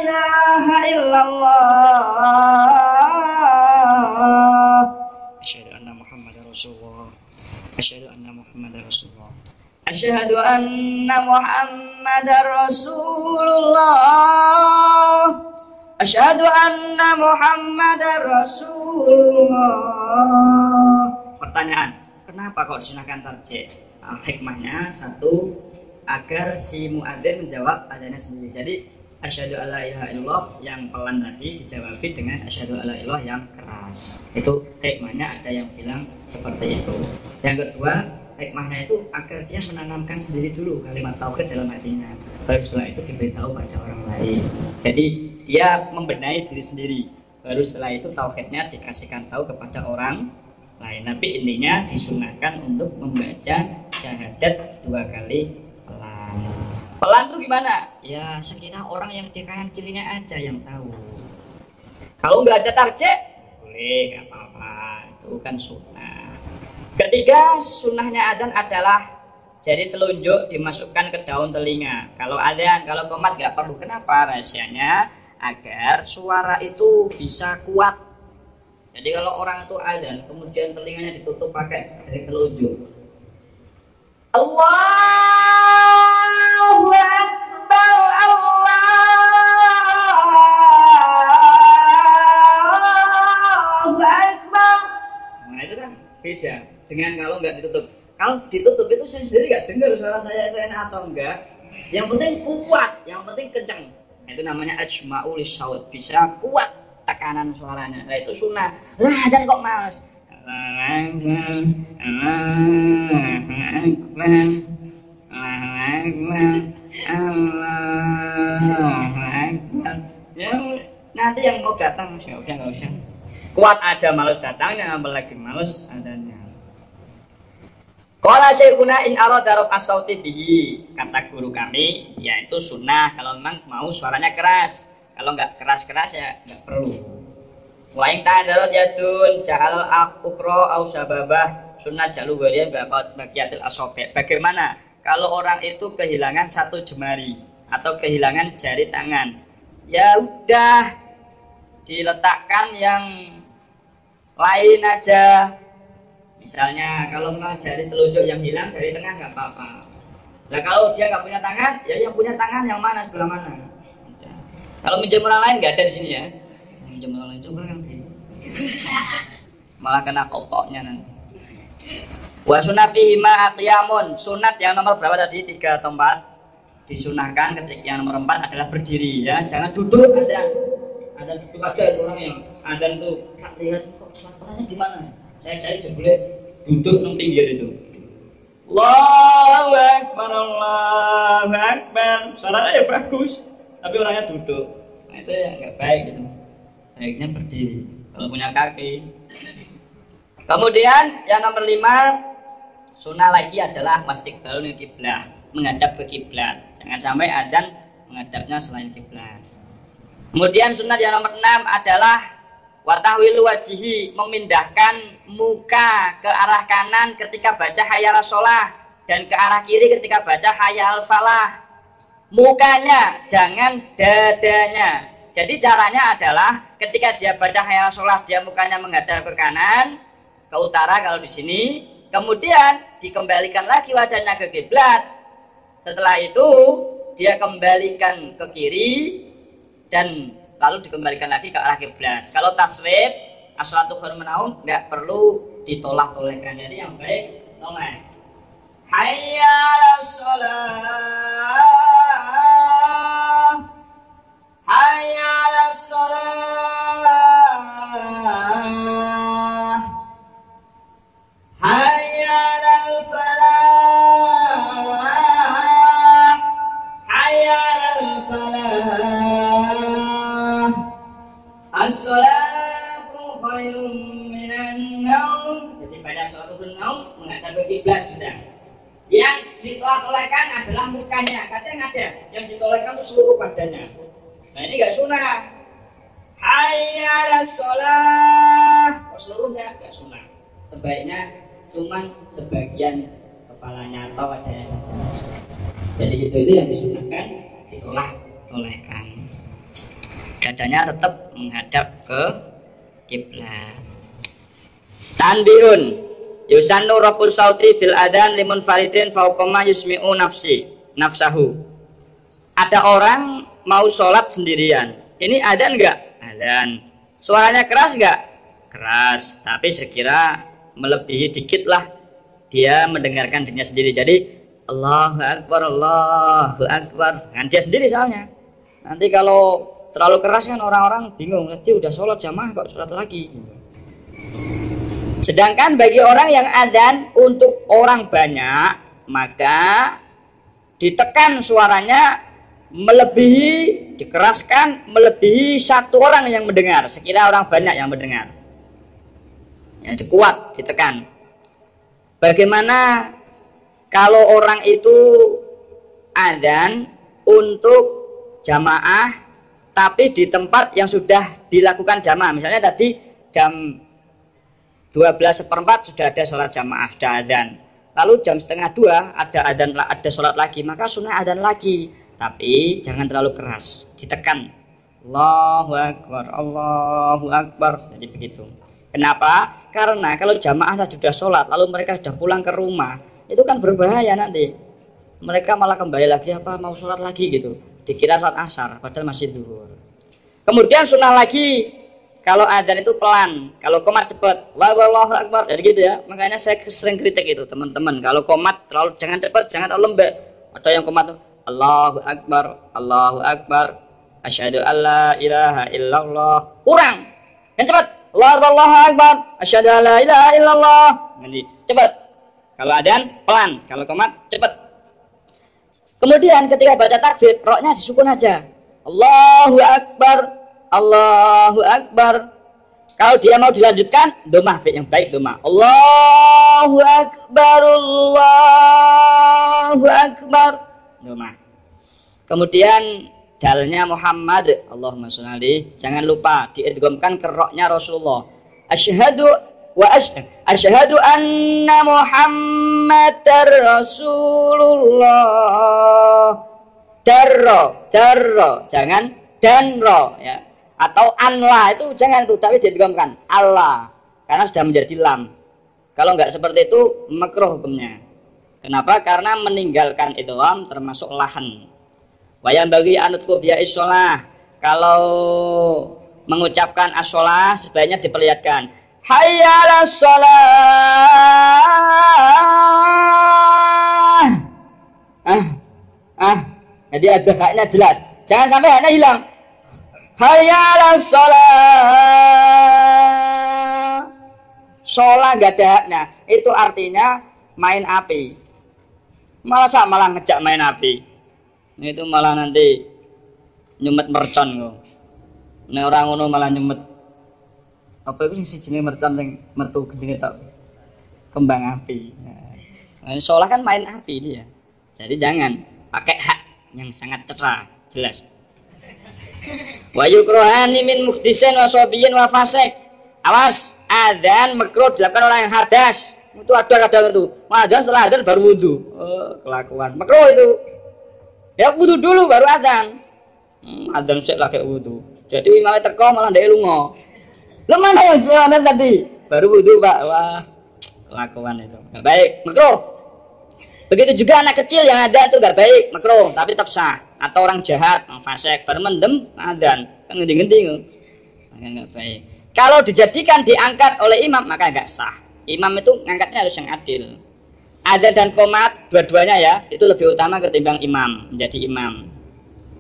ilaha illallah, asyhadu anna Muhammadar Rasulullah, asyhadu anna Muhammadar Rasulullah, asyhadu anna Muhammadar Rasulullah, asyhadu anna Muhammadar Rasulullah. Pertanyaan, kenapa kok disunahkan tarjih? Hikmahnya 1, agar si muadzin menjawab adzannya sendiri. Jadi asyhadu alla ilaha illallah yang pelan tadi dijawab dengan asyhadu alla ilaha yang keras. Itu hikmahnya, ada yang bilang seperti itu. Yang kedua, hikmahnya itu agar dia menanamkan sendiri dulu kalimat tauhid dalam hatinya. Baru setelah itu diberitahu pada orang lain. Jadi dia membenahi diri sendiri. Baru setelah itu tauhidnya dikasihkan tahu kepada orang lain. Tapi intinya disunahkan untuk membaca syahadat 2 kali pelan. Pelan tuh gimana? Ya sekira orang yang di kanan kirinya aja yang tahu. Kalau nggak ada tarjih, boleh, nggak apa-apa. Itu kan sunnah. Ketiga, sunnahnya adzan adalah jari telunjuk dimasukkan ke daun telinga. Kalau adzan, kalau qomat nggak perlu. Kenapa? Rahasianya agar suara itu bisa kuat. Jadi kalau orang itu adzan, kemudian telinganya ditutup pakai jari telunjuk, Allahu Akbar, Allahu Akbar. Nah itu kan beda dengan kalau nggak ditutup. Kalau ditutup itu saya sendiri nggak dengar suara saya itu enak atau enggak. Yang penting kuat, yang penting kencang. Itu namanya ajma'u lisawt, bisa kuat tekanan suaranya. Nah itu sunnah. Lah dan kok males. Ya, nanti yang mau datang ya udah nggak usah. Kuat aja males datangnya, apalagi males adanya. Qala syekhuna in arada raf as-sauti bihi, kata guru kami, yaitu sunnah kalau memang mau suaranya keras. Kalau enggak keras-keras ya enggak perlu. Wa in ta'adarat yadun ja'al al-ukhra aw sababah sunnah jalu wariya baqiyatil asabi'. Bagaimana kalau orang itu kehilangan satu jemari atau kehilangan jari tangan? Ya udah diletakkan yang lain aja. Misalnya kalau memang jari telunjuk yang hilang, jari tengah nggak apa-apa. Nah kalau dia nggak punya tangan, ya yang punya tangan yang mana, sebelah mana. Kalau minjem orang lain nggak ada di sini ya. Minjem orang lain coba kan malah kena kopoknya nanti. Wa sunah fihi ma qiyamun. Sunat yang nomor berapa tadi? 3 atau 4. Disunahkan ketika yang nomor 4 adalah berdiri ya. Jangan duduk aja. Ada duduk aja itu orang yang ada tuh lihat kok suaranya di mana? Saya cari jebule duduk nang pinggir itu. Allahu Akbar, Allahu Akbar. Suaranya bagus, tapi orangnya duduk. Nah, itu ya nggak baik gitu. Baiknya berdiri kalau punya kaki. Kemudian yang nomor 5 sunnah lagi adalah mastikbalul kiblat, menghadap ke kiblat. Jangan sampai adzan menghadapnya selain kiblat. Kemudian sunnah yang nomor 6 adalah watahwilu wajihi, memindahkan muka ke arah kanan ketika baca hayya 'alas shalah dan ke arah kiri ketika baca hayya 'alal falah. Mukanya, jangan dadanya. Jadi caranya adalah ketika dia baca hayya 'alas shalah, dia mukanya menghadap ke kanan, ke utara kalau di sini, kemudian dikembalikan lagi wajahnya ke kiblat. Setelah itu dia kembalikan ke kiri dan lalu dikembalikan lagi ke arah kiblat. Kalau tasrif, as-sholatu khairun minan naum, nggak perlu ditolak-tolakkan. Jadi yang baik noleh. Hayya 'alas shalah, hayya 'alas shalah, hayya 'alal falah, hayya 'alal falah. As-sholatu khairun minan naum. Jadi pada suatu naum menghadap ke kiblat sudah. Yang ditolak-tolakkan adalah mukanya. Kadang ada yang ditolakkan itu seluruh badannya. Nah ini enggak sunnah. Hayya 'alas shalah. Seluruhnya enggak sunnah. Sebaiknya cuman sebagian kepalanya atau wajahnya saja. Jadi itu yang disunahkan, ditolak-tolakkan. Dadanya tetap menghadap ke kiblat. Tanbiun yusannu raful sauti bil adan limun faridin fauqama yusmi'u nafsahu. Ada orang mau sholat sendirian. Ini adan enggak? Adan. Suaranya keras enggak? Keras, tapi sekira melebihi dikit lah dia mendengarkan dirinya sendiri. Jadi Allahu Akbar, Allahu Akbar. Kan dia sendiri soalnya. Nanti kalau terlalu keras kan orang-orang bingung, nanti udah sholat jamaah kok sholat lagi. Sedangkan bagi orang yang adzan untuk orang banyak, maka ditekan suaranya melebihi, dikeraskan melebihi 1 orang yang mendengar, sekira orang banyak yang mendengar. Yang kuat ditekan. Bagaimana kalau orang itu adzan untuk jamaah tapi di tempat yang sudah dilakukan jamaah, misalnya tadi jam 12:15 sudah ada sholat jamaah, sudah adzan. Lalu jam 1:30 ada adzan, ada sholat lagi, maka sunnah adzan lagi, tapi jangan terlalu keras, ditekan. Allahu Akbar, Allahu Akbar. Jadi begitu. Kenapa? Karena kalau jamaah sudah sholat, lalu mereka sudah pulang ke rumah, itu kan berbahaya nanti. Mereka malah kembali lagi apa mau sholat lagi gitu. Dikira sholat asar, padahal masih zuhur. Kemudian sunnah lagi kalau adzan itu pelan, kalau qomat cepat. Wallahu akbar. Jadi gitu ya. Makanya saya sering kritik itu, teman-teman. Kalau qomat terlalu jangan cepat, jangan terlalu lembek. Ada yang qomat tuh Allahu akbar, Allahu akbar. Asyhadu alla ilaha illallah. Kurang. Yang cepat. Allahu akbar. Asyhadu alla ilaha illallah. Nanti cepat. Kalau adzan pelan, kalau qomat cepat. Kemudian ketika baca takbir, roknya disukun aja. Allahu akbar. Allahu akbar. Kalau dia mau dilanjutkan, domah yang baik domah. Allahu akbar, Allahu akbar. Domah. Kemudian dalnya Muhammad, Allahumma sholli, jangan lupa diidghamkan ke roknya Rasulullah. Asyhadu anna Muhammadar Rasulullah. Darro, jangan danro ya. Atau anla itu jangan tuh, tapi diidghamkan Allah karena sudah menjadi lam. Kalau nggak seperti itu makruh hukumnya. Kenapa? Karena meninggalkan idgham termasuk lahan. Wayam bagi anutku biya isolah. Kalau mengucapkan as-sholah sebaiknya diperlihatkan hayya 'alas sholah. Jadi ada haknya jelas. Jangan sampai haknya hilang. Hayya 'alas sholah. Sholah nggak ada haknya. Itu artinya main api. Malah ngejak main api. Itu malah nanti nyumet mercon kok. Nek ora ngono malah nyumet. Apa itu sing jenenge mercon sing metu jenenge tok kembang api. Nah, sholah kan main api dia. Jadi jangan pakai hak yang sangat cerah, jelas. Wa yukrohani min muhdisen wa sobiyin wa fasik. Awas, adzan makruh dilakukan orang yang hadas. Itu ada kadang itu. Adzan setelah adzan baru wudu. Oh, kelakuan. Makruh itu. Ya wudu dulu baru adzan. Adzan sik lagi wudu. Jadi imamnya teko malah ndek lunga. Lu mana yang jalan tadi? Baru wudu, Pak. Wah, kelakuan itu. Enggak baik, makruh. Begitu juga anak kecil yang ada itu enggak baik, makruh, tapi tetap sah. Atau orang jahat, orang fasik, baru mendem adzan. Kan ngending-ngending. Maka enggak baik. Kalau dijadikan diangkat oleh imam maka enggak sah. Imam itu ngangkatnya harus yang adil. Adzan dan qomat dua-duanya ya, itu lebih utama ketimbang imam, menjadi imam.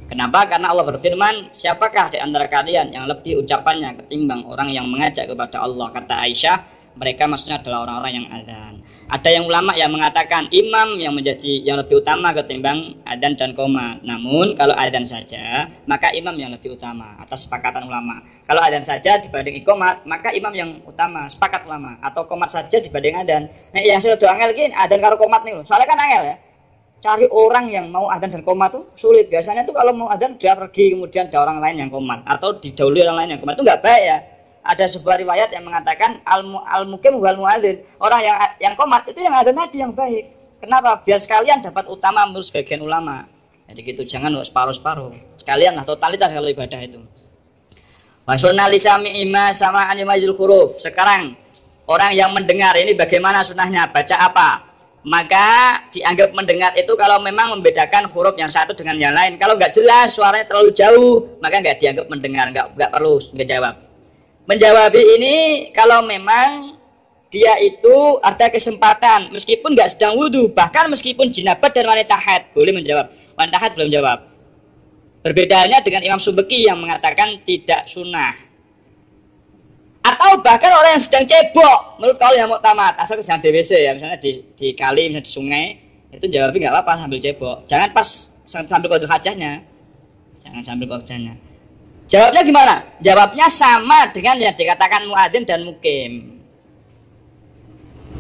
Kenapa? Karena Allah berfirman, siapakah di antara kalian yang lebih ucapannya ketimbang orang yang mengajak kepada Allah? Kata Aisyah, mereka maksudnya adalah orang-orang yang azan. Ada yang ulama yang mengatakan imam yang lebih utama ketimbang adzan dan qomat. Namun kalau adzan saja, maka imam yang lebih utama atas sepakatan ulama. Kalau adzan saja dibanding iqomat, maka imam yang utama, sepakat ulama. Atau qomat saja dibanding adzan. Nah, yang sudah angel gini, adzan karo qomat nih loh. Soalnya kan angel ya. Cari orang yang mau adzan dan qomat tuh sulit. Biasanya tuh kalau mau adzan dia pergi, kemudian ada orang lain yang qomat atau didahului orang lain yang qomat, itu nggak baik ya. Ada sebuah riwayat yang mengatakan al-muqim wal muadzin. Orang yang qomat itu yang adzan tadi yang baik. Kenapa? Biar sekalian dapat utama menurut sebagian ulama. Jadi gitu, jangan separuh-separuh. Sekalian lah totalitas kalau ibadah itu. Wa sunnah lisami ima sama animajul huruf. Sekarang orang yang mendengar ini bagaimana sunnahnya? Baca apa? Maka dianggap mendengar itu kalau memang membedakan huruf yang satu dengan yang lain. Kalau nggak jelas, suaranya terlalu jauh, maka nggak dianggap mendengar, nggak perlu menjawab. Menjawab ini kalau memang dia itu ada kesempatan, meskipun nggak sedang wudhu, bahkan meskipun jinabat dan wanita haid boleh menjawab. Wanita haid belum jawab. Berbedanya dengan Imam Subeki yang mengatakan tidak sunnah. Atau bahkan orang yang sedang cebok, menurut kalau yang muktamad, asal sedang DWC ya, misalnya di kali, misalnya di sungai, itu jawabnya nggak apa-apa sambil cebok. Jangan pas sambil qadul hajahnya, jangan sambil qadul hajahnya. Jawabnya gimana? Jawabnya sama dengan yang dikatakan muadzin dan mukim.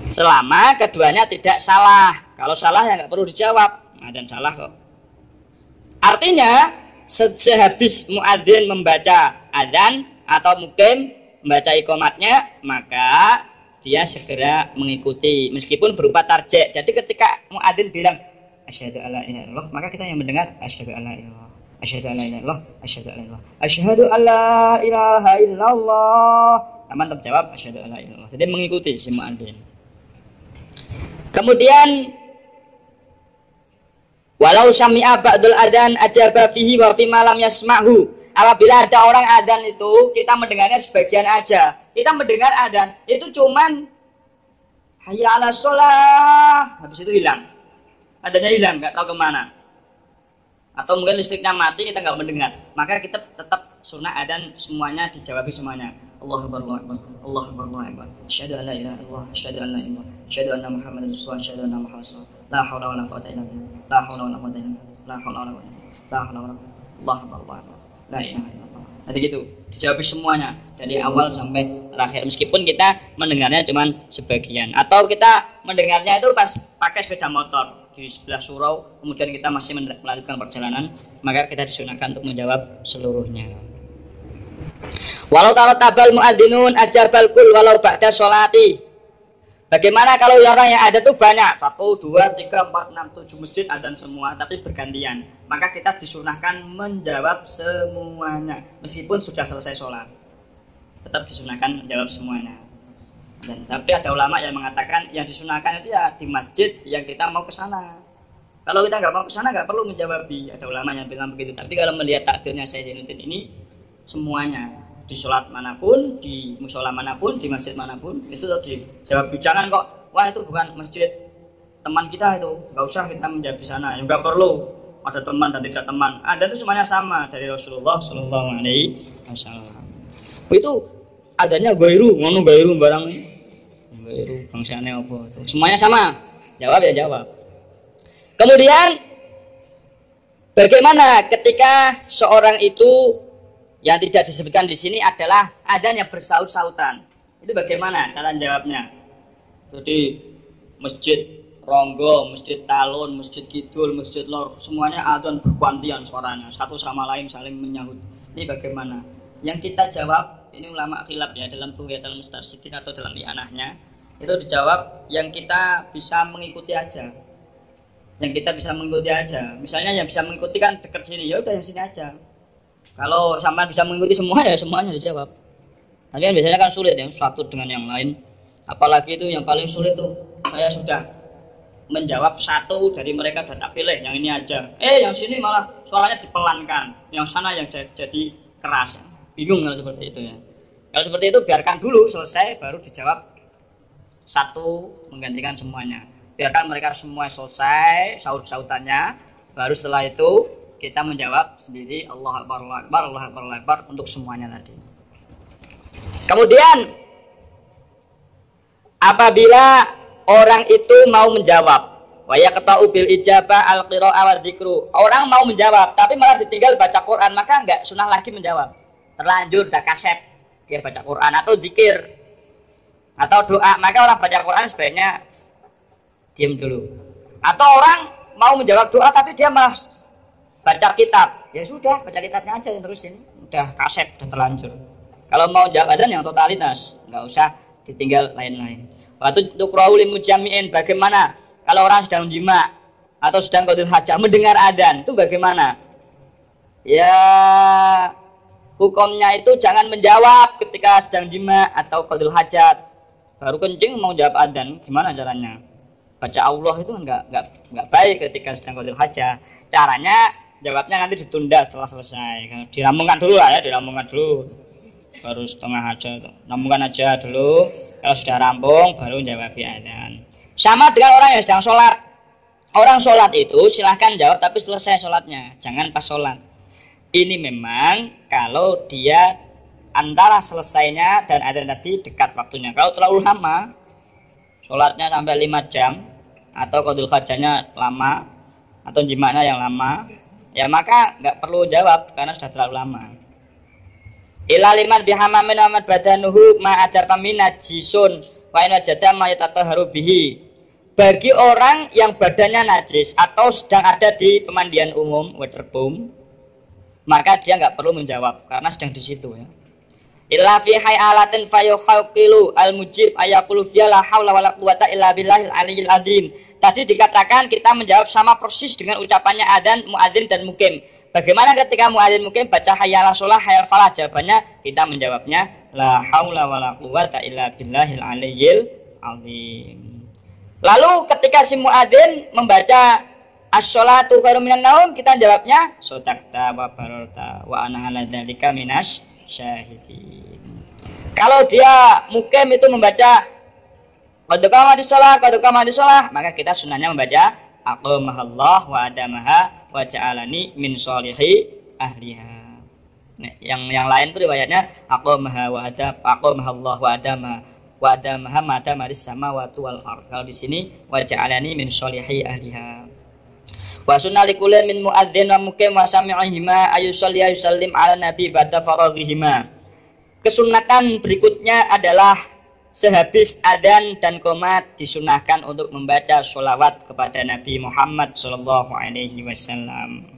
Selama keduanya tidak salah. Kalau salah ya nggak perlu dijawab. Muadzin salah kok. Artinya sehabis muadzin membaca adzan atau mukim membaca iqomatnya, maka dia segera mengikuti meskipun berupa tarjek. Jadi ketika muadzin bilang asyhadu alla ilaha illallah, maka kita yang mendengar asyhadu alla ilaha illallah, asyhadu alla ilaha illallah, asyhadu alla ilaha illallah, asyhadu alla ilaha illallah. Teman tetap jawab asyhadu alla ilaha illallah. Jadi mengikuti si muadzin. Kemudian walau sami'a ba'dul adzan ajaba fihi wa fi ma lam yasma'hu. apabila ada orang adzan itu kita mendengarnya sebagian aja. Kita mendengar adzan itu cuman hayya 'alas shalah, habis itu hilang. Adzannya hilang, nggak tahu kemana. Atau mungkin listriknya mati, kita nggak mendengar. Maka kita tetap sunnah adzan semuanya dijawab semuanya. Allahu Akbar, Allahu Akbar, Allahu Akbar, Allahu Akbar. Asyhadu an la ilaha illallah, asyhadu an la ilaha illallah, asyhadu anna Muhammadar Rasulullah, asyhadu anna Muhammadar Rasulullah. La haula wala quwwata illa billah. La haula wala quwwata illa billah. La haula wala quwwata illa billah. La haula wala quwwata. Allahu Akbar, Allahu Akbar. La ilaha illallah. Nanti gitu, dijawab semuanya dari awal sampai terakhir. Meskipun kita mendengarnya cuma sebagian, atau kita mendengarnya itu pas pakai sepeda motor di sebelah surau, kemudian kita masih melanjutkan perjalanan, maka kita disunahkan untuk menjawab seluruhnya. Walau tarotabal muadzinun ajabal kul walau ba'da sholati. Bagaimana kalau orang yang ada tuh banyak, 1, 2, 3, 4, 6, 7 masjid adzan semua, tapi bergantian, maka kita disunahkan menjawab semuanya meskipun sudah selesai sholat, tetap disunahkan menjawab semuanya. Dan tapi ada ulama yang mengatakan yang disunahkan itu ya di masjid yang kita mau ke sana. Kalau kita nggak mau ke sana nggak perlu menjawab. Ada ulama yang bilang begitu. Tapi kalau melihat takdirnya Syekh Zainuddin ini semuanya di sholat manapun, di musola manapun, di masjid manapun itu dijawab. Jangan kok wah itu bukan masjid teman kita itu, nggak usah kita menjawab di sana. Nggak perlu ada teman dan tidak teman. Ada itu semuanya sama dari Rasulullah Shallallahu Alaihi Wasallam. Itu adanya gairu, ngono gairu barang gairu bangsane apa. Semuanya sama. Jawab ya jawab. Kemudian bagaimana ketika seorang itu yang tidak disebutkan di sini adalah adzan yang bersaut-sautan. Itu bagaimana cara jawabnya? Jadi masjid Ronggo, masjid Talun, masjid Kidul, masjid Lor, semuanya adzan bergantian suaranya, satu sama lain saling menyahut. Ini bagaimana? Yang kita jawab, ini ulama khilaf ya dalam Bughayatul Mustarsyidin atau dalam i'anahnya, itu dijawab yang kita bisa mengikuti aja. Yang kita bisa mengikuti aja. Misalnya yang bisa mengikuti kan dekat sini, ya udah yang sini aja. Kalau sampai bisa mengikuti semua ya semuanya dijawab. Tapi kan biasanya kan sulit ya satu dengan yang lain. Apalagi itu yang paling sulit tuh saya sudah menjawab satu dari mereka sudah tak pilih yang ini aja. Yang sini malah suaranya dipelankan, yang sana yang jadi keras. Bingung kalau seperti itu ya. Kalau seperti itu biarkan dulu selesai baru dijawab satu menggantikan semuanya. Biarkan mereka semua selesai saut-sautannya, baru setelah itu kita menjawab sendiri Allah Akbar, Allah Akbar, Allah Akbar, Allah Akbar untuk semuanya tadi. Kemudian apabila orang itu mau menjawab, wa yaqta'u bil ijabah al qira'ah wa dzikru. Orang mau menjawab tapi malah ditinggal baca Quran, maka enggak sunah lagi menjawab. Terlanjur dah kasep dia baca Quran atau zikir atau doa, maka orang baca Quran sebaiknya diam dulu. Atau orang mau menjawab doa tapi dia malah baca kitab, ya sudah baca kitabnya aja yang terusin, udah kasep, udah terlanjur. Kalau mau jawab adzan yang totalitas, nggak usah ditinggal lain-lain. Waktu untuk rauli mujamiin, bagaimana kalau orang sedang jima atau sedang qadul hajat mendengar adzan itu bagaimana? Ya hukumnya itu jangan menjawab ketika sedang jima atau qadul hajat. Baru kencing mau jawab adzan, gimana caranya? Baca Allah itu nggak baik ketika sedang qadul hajat. Caranya jawabnya nanti ditunda setelah selesai. Dirampungkan dulu lah ya, dirampungkan dulu. Baru setengah aja, rampungkan aja dulu. Kalau sudah rampung, baru jawab adzan. Sama dengan orang yang sedang sholat. Orang sholat itu silahkan jawab tapi selesai sholatnya, jangan pas sholat. Ini memang kalau dia antara selesainya dan adzan tadi dekat waktunya. Kalau terlalu lama, sholatnya sampai 5 jam atau qadul hajatnya lama atau jimaknya yang lama, ya maka nggak perlu jawab karena sudah terlalu lama. Ila liman bihamamin amat badanuhu ma'adar kami najisun wa in wajada ma yatataharu bihi. Bagi orang yang badannya najis atau sedang ada di pemandian umum waterboom, maka dia nggak perlu menjawab karena sedang di situ ya. Illa fi hayalatin fayukhawqilu al-mujib ayaqulu fiya la haula wala quwata illa billahil aliyyil azim. Tadi dikatakan kita menjawab sama persis dengan ucapannya adzan, muadzin dan mukim. Bagaimana ketika muadzin mukim baca hayya 'alas shalah, hayya 'alal falah? Jawabannya kita menjawabnya la haula wala quwata illa billahil aliyyil azim. Lalu ketika si muadzin membaca as-sholatu khairum minan naum, kita jawabnya sodakta wa barorta wa ana ala dzalika minas syahidin. Kalau dia mukim itu membaca qad qamatis shalah, maka kita sunahnya membaca aqamahallah wa adamaha wa ja'alani min sholihi ahliha. Nah, yang lain itu riwayatnya aqamahallah wa adamaha mata maris samawati wal ardh. Kalau di sini wa ja'alani min sholihi ahliha. Wa sunnah likulin min muadzin wa mukim wa sami'ihima ayusalli ayusallim ala nabi ba'da faraghihima. Kesunatan berikutnya adalah sehabis adzan dan qomat disunahkan untuk membaca sholawat kepada Nabi Muhammad sallallahu alaihi wasallam.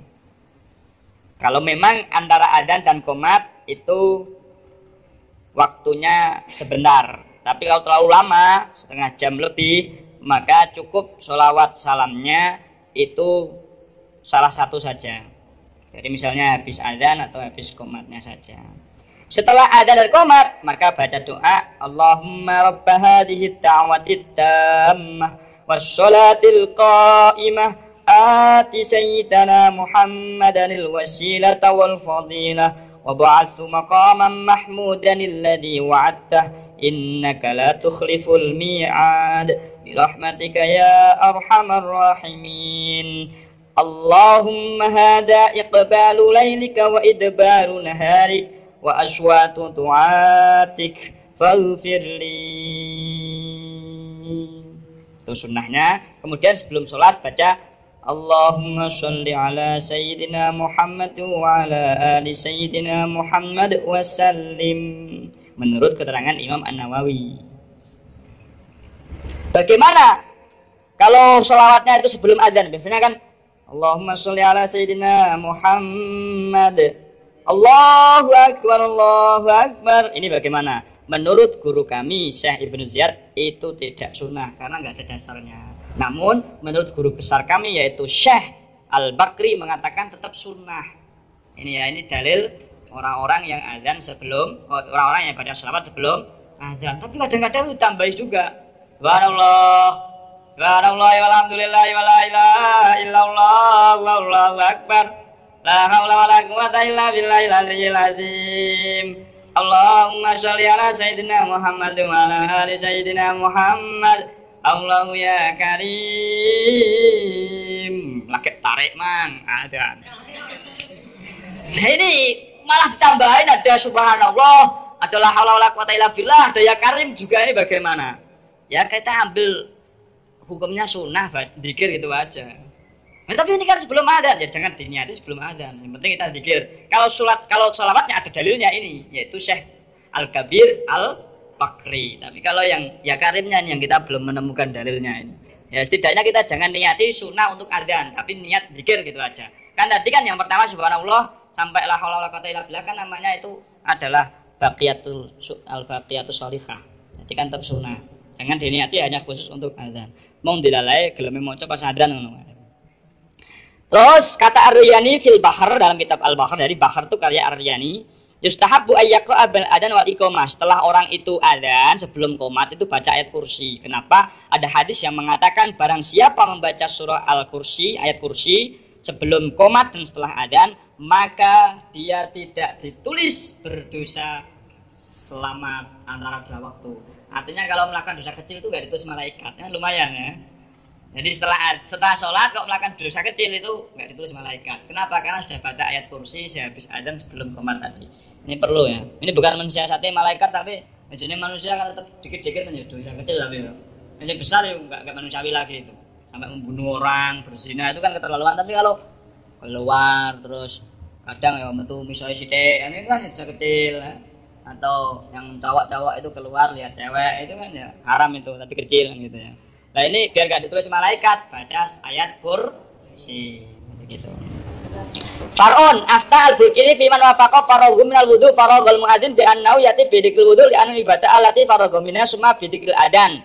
Kalau memang antara adzan dan qomat itu waktunya sebentar, tapi kalau terlalu lama, setengah jam lebih, maka cukup sholawat salamnya itu salah satu saja. Jadi misalnya habis azan atau habis qomatnya saja. Setelah azan dan qomat, maka baca doa Allahumma rabb hadhihi ad-da'wati tammah was-sholatil qa'imah ati sayyidana Muhammadanil wasilata wal fadilah wa ba'athu maqaman mahmudan alladhi wa'adtah innaka la tukhliful mi'ad bi rahmatika ya arhamar rahimin. Allahumma hada iqbalu laylika wa idbaru naharik wa aswatu du'atik faghfirli. Itu sunnahnya. Kemudian sebelum sholat baca Allahumma sholli ala sayyidina Muhammad wa ala ali sayyidina Muhammad wa sallim, menurut keterangan Imam An-Nawawi. Bagaimana kalau sholawatnya itu sebelum azan? Biasanya kan Allahumma sholli ala sayyidina Muhammad, Allahu akbar. Ini bagaimana? Menurut guru kami Syekh Ibnu Ziyad itu tidak sunnah karena nggak ada dasarnya. Namun menurut guru besar kami yaitu Syekh Al-Bakri mengatakan tetap sunnah. Ini dalil orang-orang yang azan sebelum, orang-orang yang baca sholawat sebelum azan. Tapi kadang-kadang ditambahi juga. Subhanallah, walhamdulillah, wala ilaha illallah, wallahu akbar. La haula wala quwwata illa billahil aliyyil azim. Allahumma sholli ala sayyidina Muhammad wa ala ali sayyidina Muhammad. Allahu ya karim. Lagi tarik mang ada. Nah ini malah ditambahin ada subhanallah, ada la haula wala quwwata illa billah, ada ya karim juga. Ini bagaimana? Ya kita ambil hukumnya sunnah, zikir gitu aja. Nah, tapi ini kan sebelum adzan, ya jangan diniati sebelum adzan. Yang penting kita zikir. Kalau sholawatnya ada dalilnya ini, yaitu Syekh Al-Kabir Al-Bakri. Tapi kalau yang ya karimnya yang kita belum menemukan dalilnya ini. Ya setidaknya kita jangan niati sunnah untuk adzan, tapi niat zikir gitu aja. Kan tadi kan yang pertama subhanallah sampai la haula wala quwwata illa billah kan namanya itu adalah baqiyatus sholihah. Jadi kan tetap sunnah. Jangan diniati hanya khusus untuk adzan. Mong dilalai geleme maca pas adzan ngono. Terus kata Ar-Riyani fil Bahr dalam kitab Al-Bahr, dari Bahr itu karya Ar-Riyani, yustahabbu ayyaqra bil adzan wal iqamah. Setelah orang itu adzan sebelum qomat itu baca ayat kursi. Kenapa? Ada hadis yang mengatakan barang siapa membaca surah Al-Kursi, ayat kursi sebelum qomat dan setelah adzan, maka dia tidak ditulis berdosa selama antara dua waktu. Artinya kalau melakukan dosa kecil itu enggak ditulis malaikat. Ya, lumayan ya. Jadi setelah sholat kok melakukan dosa kecil itu nggak ditulis malaikat. Kenapa? Karena sudah baca ayat kursi sehabis adzan sebelum qomat tadi. Ini perlu ya. Ini bukan mensiasati malaikat tapi jenis manusia kan tetap dikit-dikit aja dosa kecil tapi ya. Yang besar ya nggak manusiawi lagi itu. Sampai membunuh orang, berzina itu kan keterlaluan. Tapi kalau keluar terus kadang ya metu misalnya sithik, ini kan dosa kecil. Ya. Atau yang cowok-cowok itu keluar lihat cewek itu kan ya haram itu tapi kecil kan gitu ya. Nah ini biar gak ditulis malaikat, baca ayat kursi gitu. Far'un afta al-Bulkini fi man wafaqa faraghu minal wudu faraghul muadzin bi annahu yati bi dzikril wudu li anna ibadah allati faraghu minha summa bi dzikril adzan.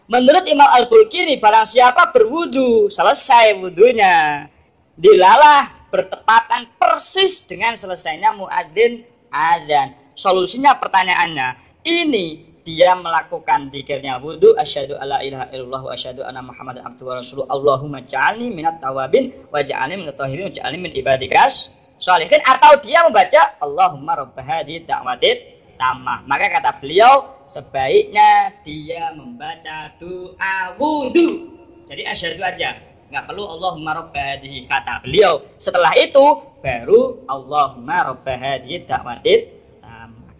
Menurut Imam Al-Bulkini barang siapa berwudu selesai wudunya dilalah bertepatan persis dengan selesainya muadzin adzan. Solusinya pertanyaannya, ini dia melakukan zikirnya wudu, asyhadu alla ilaha illallah wa asyhadu anna muhammadan abduhu wa rasuluh, Allahumma ja'alni minat tawabin wa ja'alni minat tahirin wa ja'alni min ibadikas sholihin, atau dia membaca Allahumma rabb hadhihi da'watit tammah. Maka kata beliau, sebaiknya dia membaca doa wudu. Jadi asyhadu aja, nggak perlu Allahumma rabb hadhihi, kata beliau. Setelah itu baru Allahumma rabb hadhihi da'watit.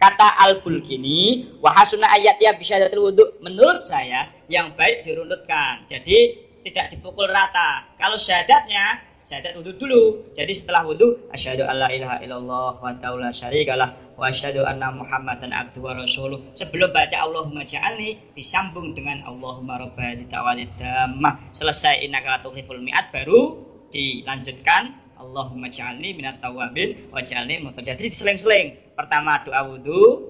Kata Al-Bulkini, wahasuna ayat ya bisa datul wudhu, menurut saya yang baik dirunutkan, jadi tidak dipukul rata. Kalau syahadatnya, syahadat wudhu dulu. Jadi setelah wudhu, asyhadu alla ilaha illallah wa ta'ala syarikalah wa asyhadu anna muhammadan abduhu wa rasuluh. Sebelum baca Allahumma ja'alni, disambung dengan Allahumma rabbani ta'walid dammah. Selesai innaka tuhliful mi'at, baru dilanjutkan Allahumma ja'alni minat tawabin wa ja'alni mutar. Jadi diseling-seling. Pertama doa wudu,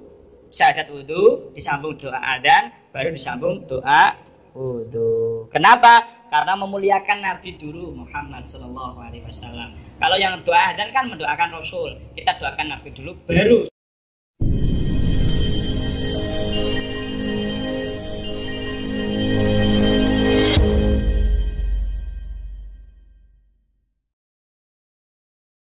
syahadat wudu, disambung doa adzan, baru disambung doa wudu. Kenapa? Karena memuliakan Nabi dulu, Muhammad Sallallahu Alaihi Wasallam. Kalau yang doa adzan kan mendoakan Rasul, kita doakan Nabi dulu, baru